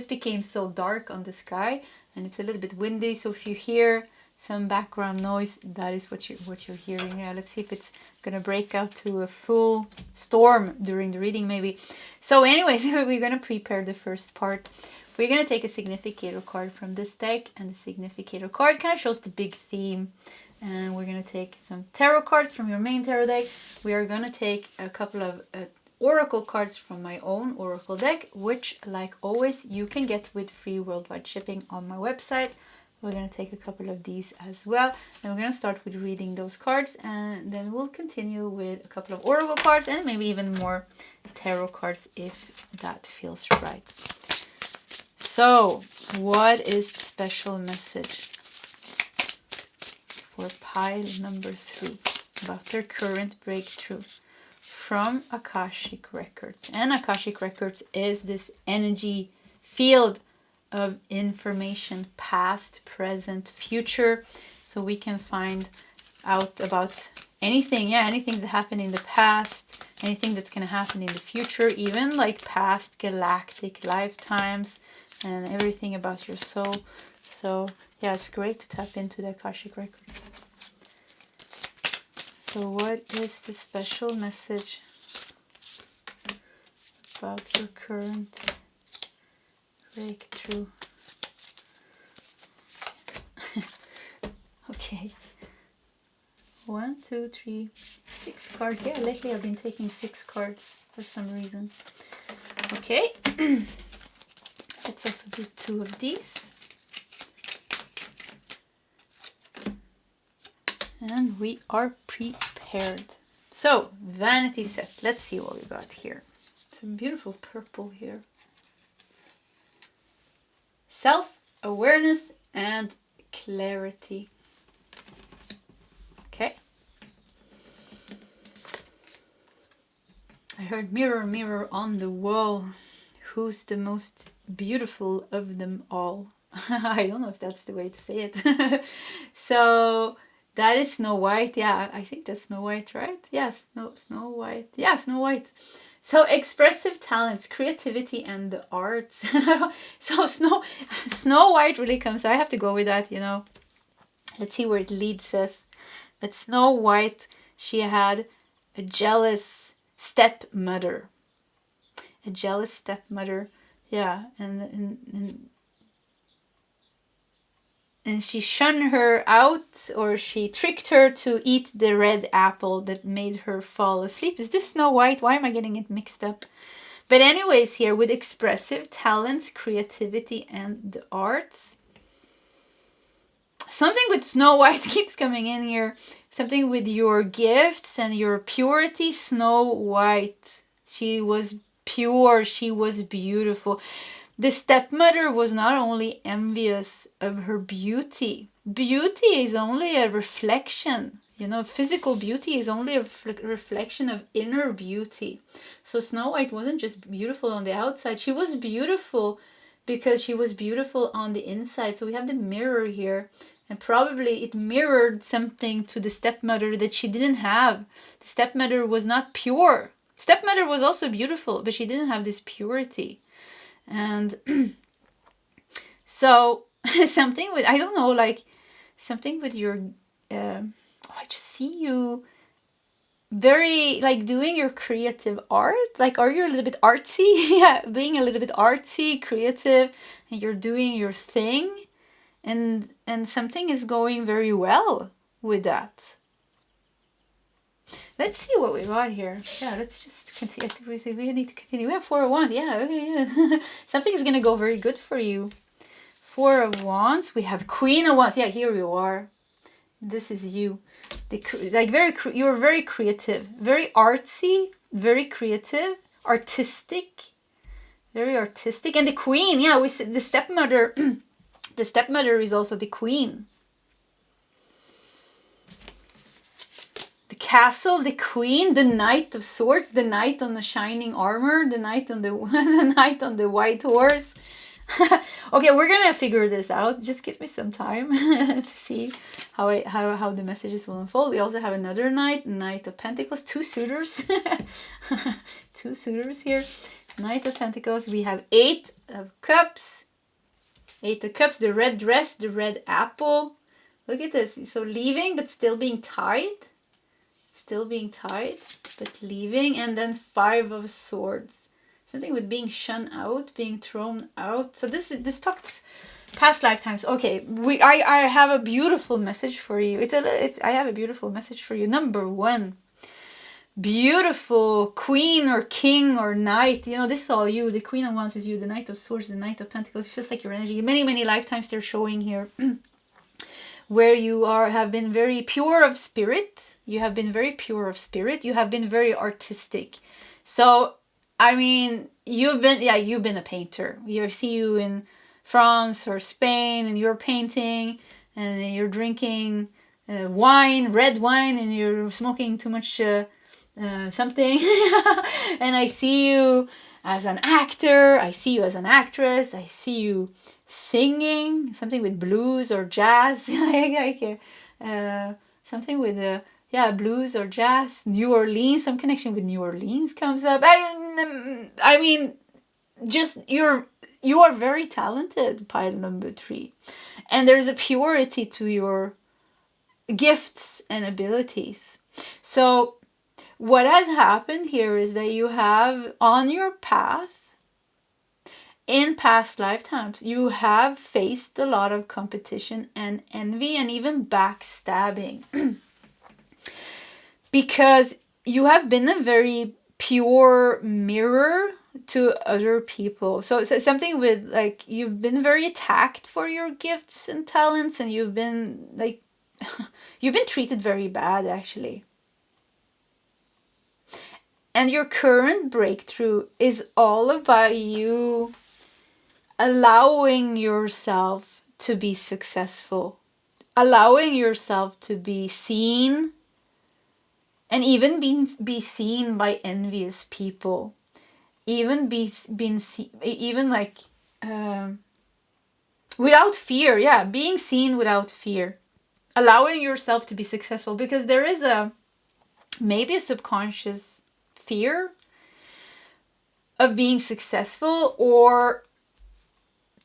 Speaker 1: became so dark on the sky, and it's a little bit windy. So if you hear some background noise, that is what you're hearing. Let's see if it's gonna break out to a full storm during the reading, maybe. So, anyways, we're gonna prepare the first part. We're gonna take a significator card from this deck, and the significator card kind of shows the big theme. And we're going to take some tarot cards from your main tarot deck. We are going to take a couple of oracle cards from my own oracle deck, which, like always, you can get with free worldwide shipping on my website. We're going to take a couple of these as well. And we're going to start with reading those cards. And then we'll continue with a couple of oracle cards and maybe even more tarot cards if that feels right. So, what is the special message for pile number 3 about their current breakthrough from Akashic Records? And Akashic Records is this energy field of information, past, present, future. So we can find out about anything that happened in the past, anything that's going to happen in the future, even like past galactic lifetimes and everything about your soul. So yeah, it's great to tap into the Akashic Record. So what is the special message about your current breakthrough? Okay. 1, 2, 3, 6 cards. Yeah, lately I've been taking 6 cards for some reason. Okay. Let's also do 2 of these. And we are prepared. So, Vanity Set. Let's see what we got here. Some beautiful purple here. Self-awareness and clarity. Okay. I heard mirror, mirror on the wall. Who's the most beautiful of them all? I don't know if that's the way to say it. So that is Snow White. Yeah, I think that's Snow White, right? Yes, no, Snow White. Yeah, Snow White. So expressive talents, creativity, and the arts. So Snow White really comes. I have to go with that, you know. Let's see where it leads us. But Snow White, she had a jealous stepmother. A jealous stepmother. Yeah, and she shunned her out, or she tricked her to eat the red apple that made her fall asleep. Is this Snow White? Why am I getting it mixed up? But anyways, here with expressive talents, creativity, and the arts. Something with Snow White keeps coming in here. Something with your gifts and your purity. Snow White. She was pure. She was beautiful. The stepmother was not only envious of her beauty. Beauty is only a reflection. You know, physical beauty is only a reflection of inner beauty. So Snow White wasn't just beautiful on the outside. She was beautiful because she was beautiful on the inside. So we have the mirror here. And probably it mirrored something to the stepmother that she didn't have. The stepmother was not pure. Stepmother was also beautiful, but she didn't have this purity. And so something with, I don't know, like something with your, I just see you very like doing your creative art. Like, are you a little bit artsy? Yeah, being a little bit artsy, creative, and you're doing your thing, and something is going very well with that. Let's see what we got here. Yeah, let's just continue. I think we need to continue. We have 4 of Wands. Yeah, okay, yeah. Something is gonna go very good for you. 4 of Wands. We have Queen of Wands. Yeah, here you are. This is you. You're very creative, very artsy, very creative, artistic, very artistic. And the Queen, yeah, we said the stepmother. The stepmother is also the Queen. The Castle, the Queen, the Knight of Swords, the Knight on the shining armor, the Knight on the the Knight on the white horse. Okay, we're gonna figure this out. Just give me some time to see how the messages will unfold. We also have another Knight of Pentacles, 2 suitors. 2 suitors here. Knight of Pentacles. We have 8 of Cups. 8 of Cups, the red dress, the red apple. Look at this. So leaving but still being tied. Still being tied, but leaving. And then 5 of Swords. Something with being shunned out, being thrown out. So this talks past lifetimes. Okay, I have a beautiful message for you. I have a beautiful message for you. Number 1, beautiful Queen or King or Knight. You know, this is all you. The Queen of Wands is you. The Knight of Swords, the Knight of Pentacles. It feels like your energy. Many lifetimes they're showing here, where you have been very pure of spirit. You have been very pure of spirit. You have been very artistic. So, I mean, you've been a painter. You see you in France or Spain, and you're painting, and you're drinking wine, red wine, and you're smoking too much something. And I see you as an actor. I see you as an actress. I see you singing something with blues or jazz, something with blues or jazz. New Orleans, some connection with New Orleans comes up. I mean, just you are very talented, pile number 3, and there's a purity to your gifts and abilities. So what has happened here is that you have on your path, in past lifetimes, you have faced a lot of competition and envy and even backstabbing. Because you have been a very pure mirror to other people. So something with like, you've been very attacked for your gifts and talents, and you've been like, you've been treated very bad actually. And your current breakthrough is all about you allowing yourself to be successful, allowing yourself to be seen, and even be seen by envious people, even without fear. Being seen without fear, allowing yourself to be successful, because there is maybe a subconscious fear of being successful or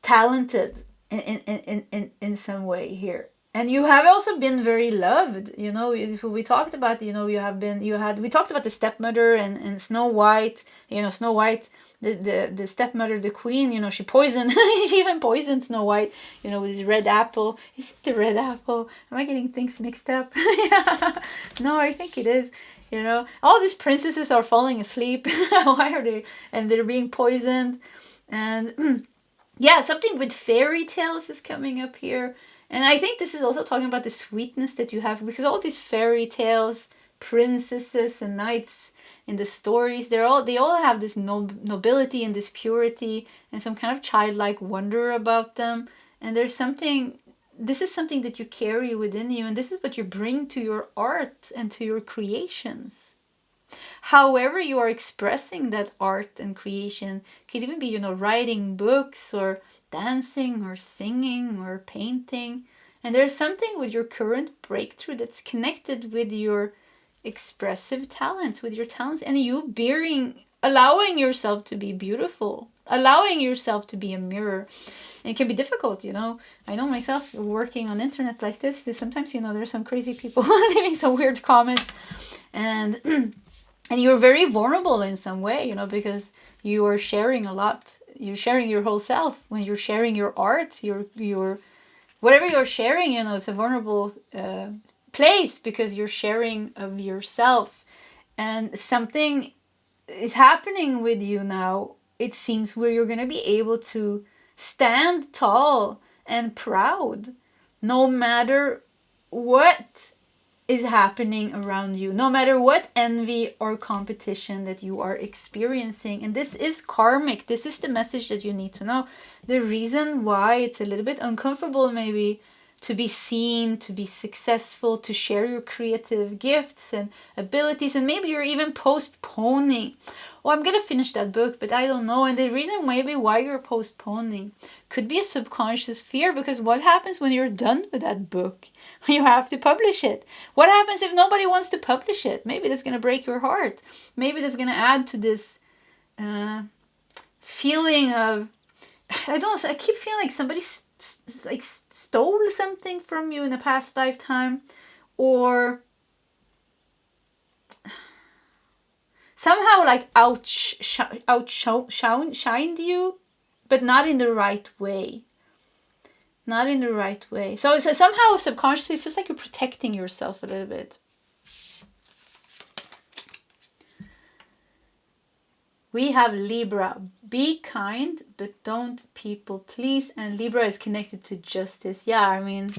Speaker 1: talented in some way here. And you have also been very loved, you know. We talked about, you know, we talked about the stepmother and Snow White, you know, Snow White, the stepmother, the queen, you know, she even poisoned Snow White, you know, with this red apple. Is it the red apple? Am I getting things mixed up? Yeah. No, I think it is. You know, all these princesses are falling asleep. Why are they? And they're being poisoned. And yeah, something with fairy tales is coming up here. And I think this is also talking about the sweetness that you have, because all these fairy tales, princesses and knights in the stories, they all have this nobility and this purity and some kind of childlike wonder about them. And this is something that you carry within you, and this is what you bring to your art and to your creations. However you are expressing that art and creation, could even be, you know, writing books or dancing or singing or painting. And there's something with your current breakthrough that's connected with your expressive talents, with your talents, and you allowing yourself to be beautiful, allowing yourself to be a mirror. And it can be difficult, you know. I know myself working on internet like this, sometimes, you know, there's some crazy people leaving some weird comments, and and you're very vulnerable in some way, you know, because you are sharing a lot. You're sharing your whole self. When you're sharing your art, your whatever you're sharing, you know, it's a vulnerable place, because you're sharing of yourself, and something is happening with you now, it seems, where you're going to be able to stand tall and proud no matter what is happening around you, no matter what envy or competition that you are experiencing. And this is karmic. This is the message that you need to know. The reason why it's a little bit uncomfortable maybe to be seen, to be successful, to share your creative gifts and abilities, and maybe you're even postponing. Oh, I'm gonna finish that book, but I don't know. And the reason maybe why you're postponing could be a subconscious fear, because what happens when you're done with that book? You have to publish it. What happens if nobody wants to publish it? Maybe that's gonna break your heart. Maybe that's gonna add to this feeling of, I don't know, I keep feeling like somebody like stole something from you in a past lifetime, or somehow like outshined you, but not in the right way. Not in the right way. So somehow subconsciously it feels like you're protecting yourself a little bit. We have Libra. Be kind, but don't people please. And Libra is connected to justice. Yeah, I mean,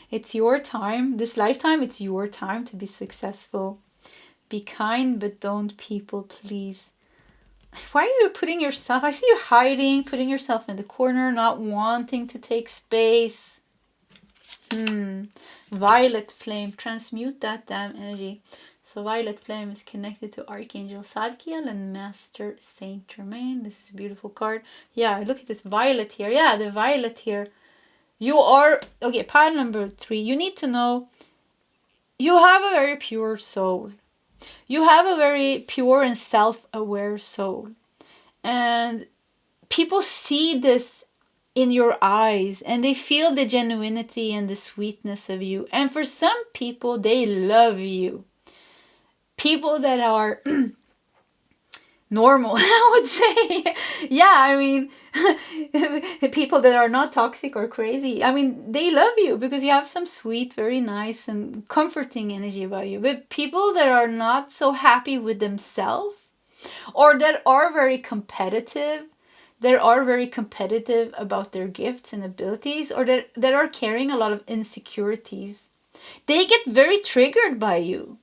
Speaker 1: it's your time. This lifetime, it's your time to be successful. Be kind, but don't people please. Why are you putting yourself... I see you hiding, putting yourself in the corner, not wanting to take space. Violet flame. Transmute that damn energy. So Violet Flame is connected to Archangel Zadkiel and Master Saint Germain. This is a beautiful card. Yeah, look at this violet here. Yeah, the violet here. You are... Okay, pile number 3. You need to know you have a very pure soul. You have a very pure and self-aware soul. And people see this in your eyes, and they feel the genuinity and the sweetness of you. And for some people, they love you. People that are normal, I would say. Yeah, I mean, people that are not toxic or crazy. I mean, they love you because you have some sweet, very nice and comforting energy about you. But people that are not so happy with themselves, or that are very competitive, about their gifts and abilities, or that are carrying a lot of insecurities, they get very triggered by you.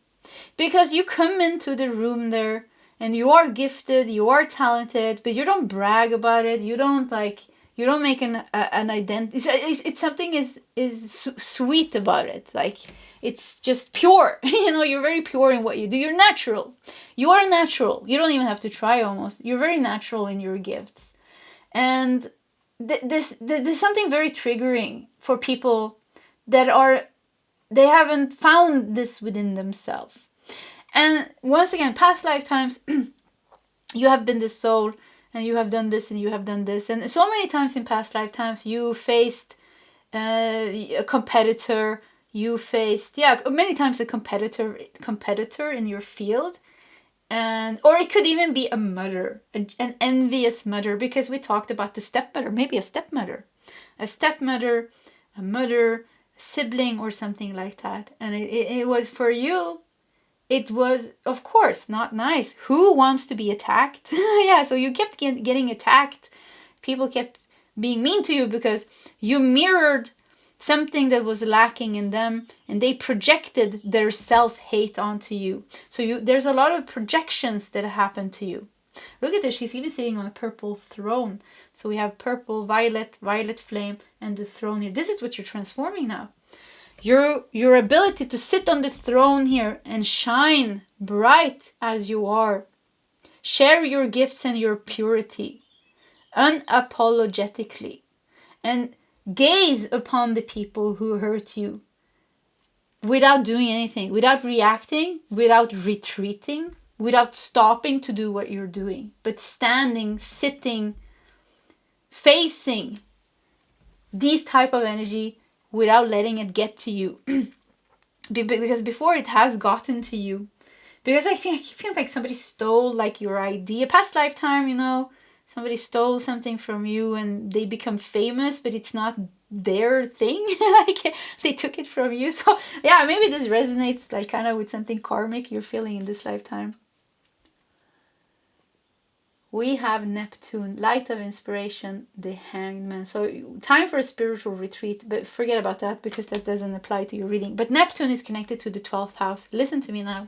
Speaker 1: Because you come into the room there and you are gifted, you are talented, but you don't brag about it. You don't make an identity. It's something is sweet about it. Like, it's just pure. You know, you're very pure in what you do. You're natural. You are natural. You don't even have to try almost. You're very natural in your gifts. And there's something very triggering for people they haven't found this within themselves. And once again, past lifetimes, you have been this soul, and you have done this, and you have done this. And so many times in past lifetimes, you faced a competitor. You faced, many times a competitor in your field. Or it could even be a mother, an envious mother, because we talked about the stepmother, maybe a stepmother, a mother, sibling, or something like that. And it was for you, it was, of course, not nice. Who wants to be attacked? Yeah, so you kept getting attacked. People kept being mean to you because you mirrored something that was lacking in them, and they projected their self-hate onto you. So there's a lot of projections that happen to you. Look at this, she's even sitting on a purple throne. So we have purple, violet flame, and the throne here. This is what you're transforming now. Your ability to sit on the throne here and shine bright as you are. Share your gifts and your purity unapologetically. And gaze upon the people who hurt you without doing anything, without reacting, without retreating, without stopping to do what you're doing, but standing, sitting, facing these type of energy without letting it get to you. Because before it has gotten to you. Because I feel like somebody stole like your idea. Past lifetime, you know, somebody stole something from you and they become famous, but it's not their thing. Like they took it from you. So yeah, maybe this resonates like kind of with something karmic you're feeling in this lifetime. We have Neptune, light of inspiration, the Hanged Man. So time for a spiritual retreat, but forget about that because that doesn't apply to your reading. But Neptune is connected to the 12th house. Listen to me now.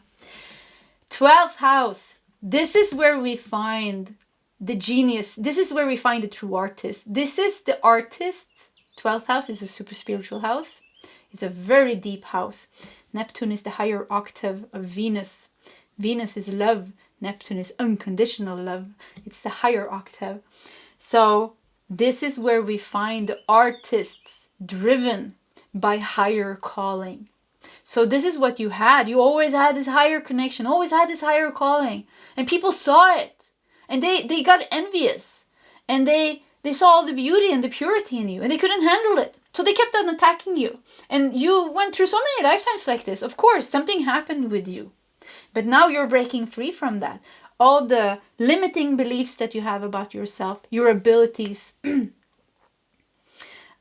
Speaker 1: 12th house. This is where we find the genius. This is where we find the true artist. This is the artist. 12th house is a super spiritual house. It's a very deep house. Neptune is the higher octave of Venus. Venus is love. Neptune is unconditional love. It's the higher octave. So this is where we find the artists driven by higher calling. So this is what you had. You always had this higher connection, always had this higher calling. And people saw it. And they got envious. And they saw all the beauty and the purity in you. And they couldn't handle it. So they kept on attacking you. And you went through so many lifetimes like this. Of course, something happened with you. But now you're breaking free from that. All the limiting beliefs that you have about yourself, your abilities,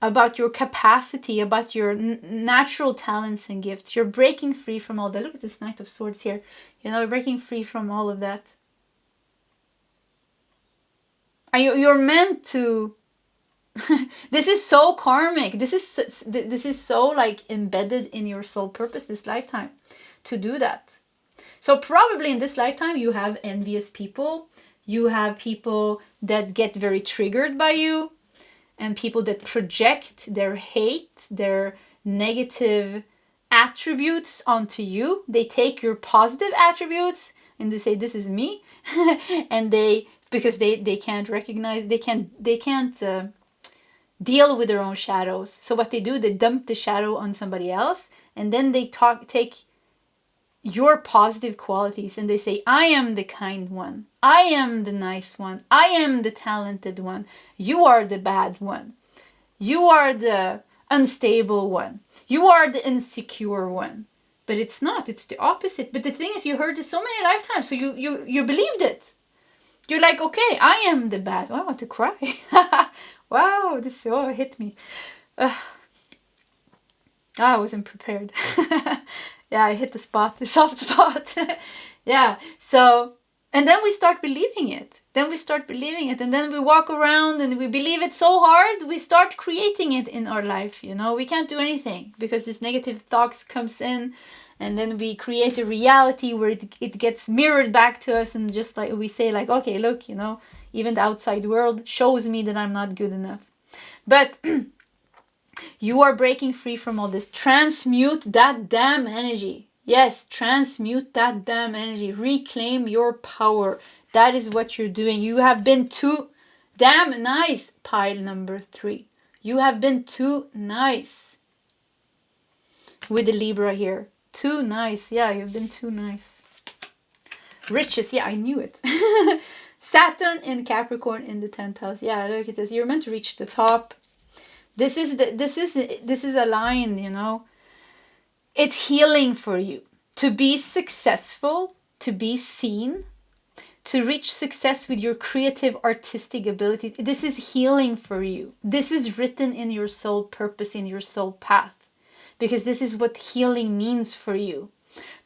Speaker 1: about your capacity, about your natural talents and gifts. You're breaking free from all that. Look at this Knight of Swords here. You know, you're breaking free from all of that. And you're meant to... This is so karmic. This is so like embedded in your soul purpose this lifetime to do that. So probably in this lifetime, you have envious people. You have people that get very triggered by you. And people that project their hate, their negative attributes onto you. They take your positive attributes and they say, this is me. And because they can't recognize, they can't deal with their own shadows. So what they do, they dump the shadow on somebody else. And then they take your positive qualities and they say, I am the kind one. I am the nice one. I am the talented one. You are the bad one. You are the unstable one. You are the insecure one. But it's not. It's the opposite. But the thing is, you heard this so many lifetimes. So you believed it. You're like, okay, I am the bad. Oh, I want to cry. Wow, this hit me. I wasn't prepared. Yeah, I hit the soft spot. Yeah, so, and then we start believing it. And then we walk around and we believe it so hard, we start creating it in our life, you know. We can't do anything because this negative thoughts comes in and then we create a reality where it gets mirrored back to us and just like we say like, okay, look, you know, even the outside world shows me that I'm not good enough. But... you are breaking free from all this. Transmute that damn energy. Yes, transmute that damn energy. Reclaim your power. That is what you're doing. You have been too damn nice. Pile number 3. You have been too nice. With the Libra here. Too nice. Yeah, you've been too nice. Riches. Yeah, I knew it. Saturn in Capricorn in the 10th house. Yeah, look at this. You're meant to reach the top. This is a line, you know. It's healing for you. To be successful, to be seen, to reach success with your creative artistic ability. This is healing for you. This is written in your soul purpose, in your soul path. Because this is what healing means for you.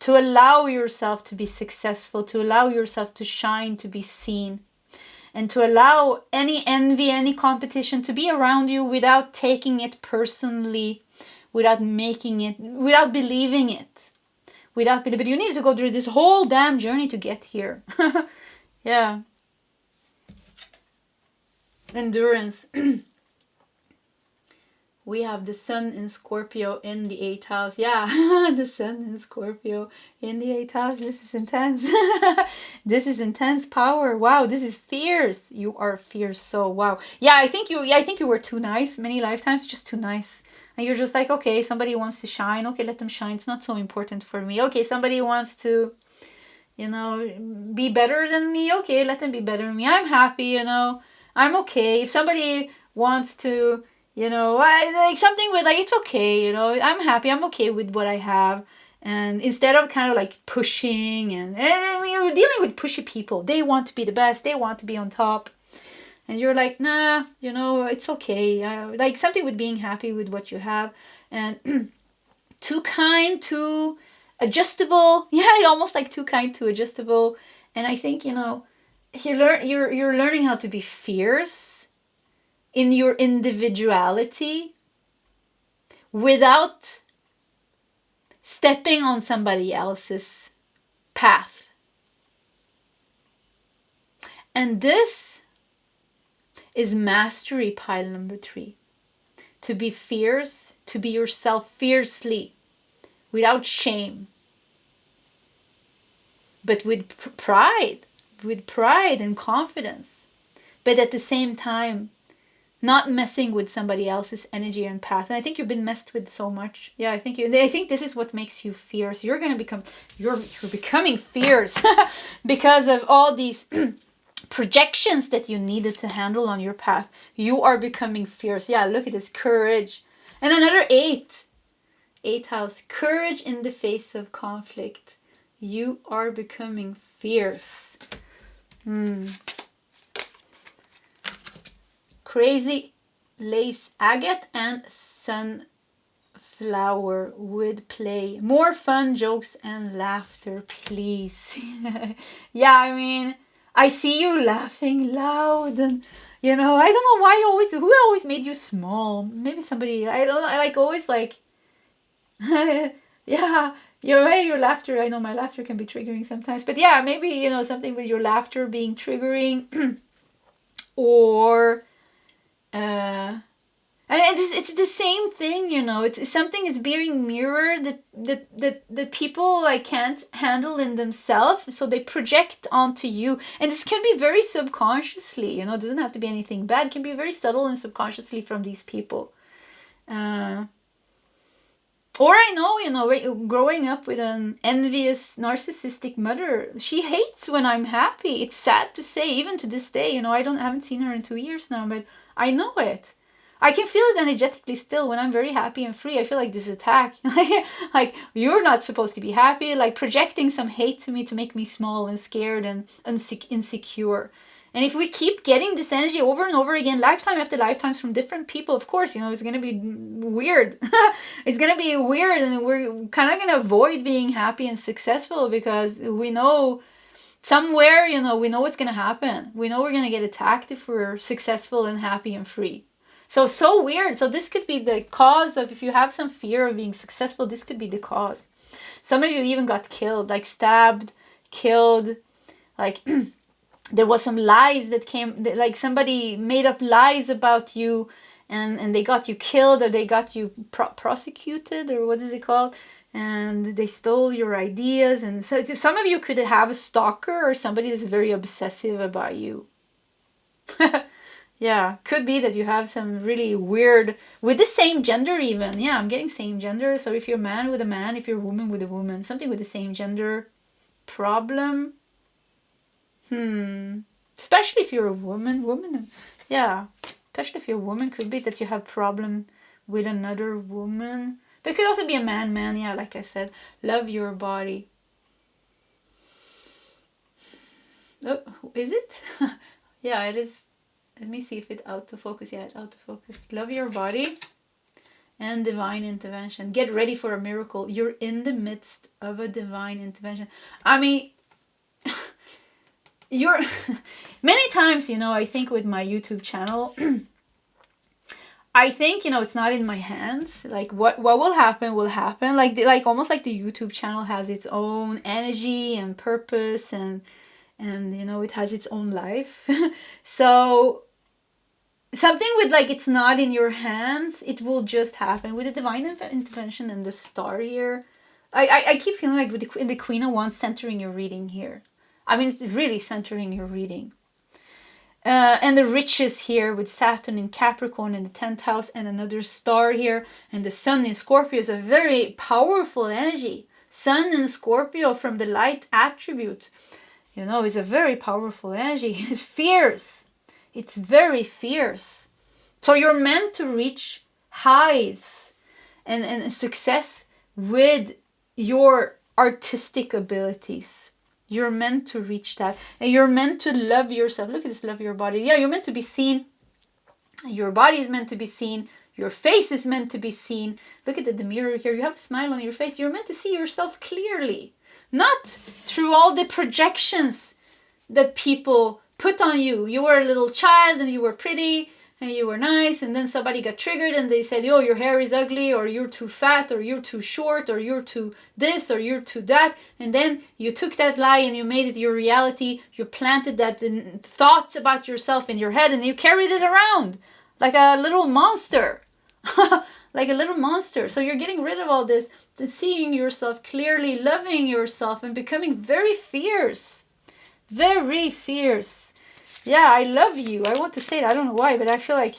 Speaker 1: To allow yourself to be successful, to allow yourself to shine, to be seen. And to allow any envy, any competition to be around you without taking it personally, without making it, without believing it. But you need to go through this whole damn journey to get here. Yeah. Endurance. We have the sun in Scorpio in the 8th house. Yeah, the sun in Scorpio in the 8th house. This is intense. This is intense power. Wow, this is fierce. You are fierce. So wow. Yeah, I think you were too nice many lifetimes. Just too nice. And you're just like, okay, somebody wants to shine. Okay, let them shine. It's not so important for me. Okay, somebody wants to, you know, be better than me. Okay, let them be better than me. I'm happy, you know. I'm okay. If somebody wants to, You know, like something with like, it's okay, you know, I'm happy, I'm okay with what I have. And instead of kind of like pushing and you're dealing with pushy people. They want to be the best, they want to be on top. And you're like, nah, you know, it's okay. Like something with being happy with what you have. And too kind, too adjustable. Yeah, almost like too kind, too adjustable. And I think, you know, you're learning how to be fierce in your individuality without stepping on somebody else's path. And this is mastery pile number 3. To be fierce, to be yourself fiercely, without shame, but with pride and confidence. But at the same time, not messing with somebody else's energy and path. And I think you've been messed with so much. Yeah, I think this is what makes you fierce. You're becoming fierce because of all these projections that you needed to handle on your path. You are becoming fierce. Yeah, look at this, courage. And another 8 house, courage in the face of conflict. You are becoming fierce. Crazy lace agate and sunflower wood play. More fun, jokes, and laughter, please. Yeah, I mean, I see you laughing loud, and you know, I don't know why who always made you small. Maybe somebody, I don't know, I like always like, yeah, your laughter, I know my laughter can be triggering sometimes, but yeah, maybe, you know, something with your laughter being triggering, or and it's the same thing, you know. It's something is being mirrored that people like can't handle in themselves, so they project onto you. And this can be very subconsciously, you know. It doesn't have to be anything bad. It can be very subtle and subconsciously from these people. Or I know, you know, growing up with an envious, narcissistic mother, she hates when I'm happy. It's sad to say, even to this day, you know, I haven't seen her in 2 years now, but I know it. I can feel it energetically still when I'm very happy and free. I feel like this attack. Like, you're not supposed to be happy. Like, projecting some hate to me to make me small and scared and insecure. And if we keep getting this energy over and over again, lifetime after lifetimes from different people, of course, you know, it's going to be weird. It's going to be weird, and we're kind of going to avoid being happy and successful because we know somewhere, you know, we know what's going to happen. We know we're going to get attacked if we're successful and happy and free. So weird. So this could be the cause of, if you have some fear of being successful, this could be the cause. Some of you even got killed, like stabbed, killed, like there was some lies that came, like somebody made up lies about you, and they got you killed, or they got you prosecuted, or what is it called? And they stole your ideas. And so some of you could have a stalker or somebody that's very obsessive about you. Yeah, could be that you have some really weird, with the same gender even. Yeah, I'm getting same gender. So if you're a man with a man, if you're a woman with a woman, something with the same gender problem. Especially if you're a woman. Yeah, especially if you're a woman, could be that you have problem with another woman. But it could also be a man. Yeah, like I said, love your body. Oh, is it? Yeah, it is. Let me see if it's autofocus. Yeah, it's autofocus. Love your body and divine intervention. Get ready for a miracle. You're in the midst of a divine intervention. I mean, you're many times, you know, I think with my YouTube channel, I think, you know, it's not in my hands. Like what will happen will happen. Like almost like the YouTube channel has its own energy and purpose, and you know, it has its own life. So something with like, it's not in your hands, it will just happen with the divine intervention and the star here. I keep feeling like with the Queen of Wands centering your reading here. I mean, it's really centering your reading. And the riches here with Saturn in Capricorn in the 10th house, and another star here, and the Sun in Scorpio is a very powerful energy. Sun in Scorpio from the light attribute, you know, is a very powerful energy. It's fierce. It's very fierce. So you're meant to reach highs and success with your artistic abilities. You're meant to reach that. And you're meant to love yourself. Look at this, love your body. Yeah, you're meant to be seen. Your body is meant to be seen. Your face is meant to be seen. Look at the mirror here. You have a smile on your face. You're meant to see yourself clearly. Not through all the projections that people put on you. You were a little child and you were pretty and you were nice, and then somebody got triggered and they said, oh, your hair is ugly, or you're too fat, or you're too short, or you're too this, or you're too that. And then you took that lie and you made it your reality. You planted that thought about yourself in your head and you carried it around like a little monster. Like a little monster. So you're getting rid of all this, to seeing yourself clearly, loving yourself, and becoming very fierce. Very fierce. Yeah, I love you. I want to say it. I don't know why, but I feel like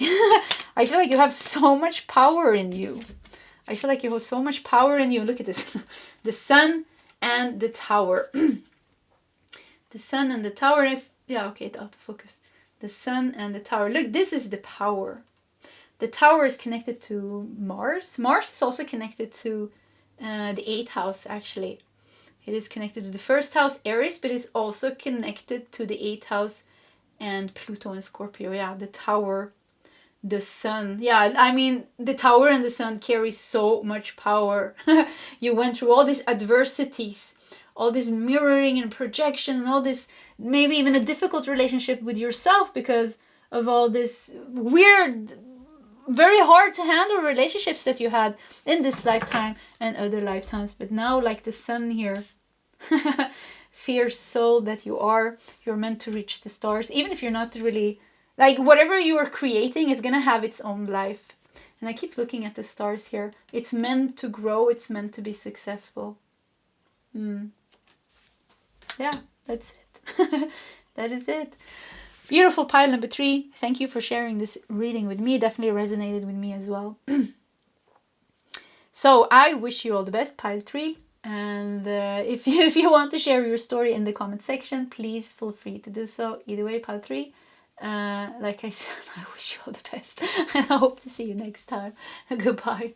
Speaker 1: I feel like you have so much power in you. I feel like you have so much power in you. Look at this. The sun and the tower. The sun and the tower. Yeah, okay, it's out of focus. The sun and the tower. Look, this is the power. The tower is connected to Mars. Mars is also connected to the 8th house, actually. It is connected to the 1st house, Aries, but it's also connected to the 8th house and Pluto and Scorpio. Yeah, the tower, the sun. Yeah, I mean, the tower and the sun carry so much power. You went through all these adversities, all this mirroring and projection, and all this, maybe even a difficult relationship with yourself because of all this weird, very hard to handle relationships that you had in this lifetime and other lifetimes. But now, like the sun here, fierce soul that you are, you're meant to reach the stars. Even if you're not really, like, whatever you are creating is gonna have its own life. And I keep looking at the stars here. It's meant to grow. It's meant to be successful. Yeah, that's it. That is it. Beautiful pile number 3. Thank you for sharing this reading with me. Definitely resonated with me as well. So I wish you all the best, pile 3. And if you want to share your story in the comment section, please feel free to do so. Either way, pile 3. Like I said, I wish you all the best. And I hope to see you next time. Goodbye.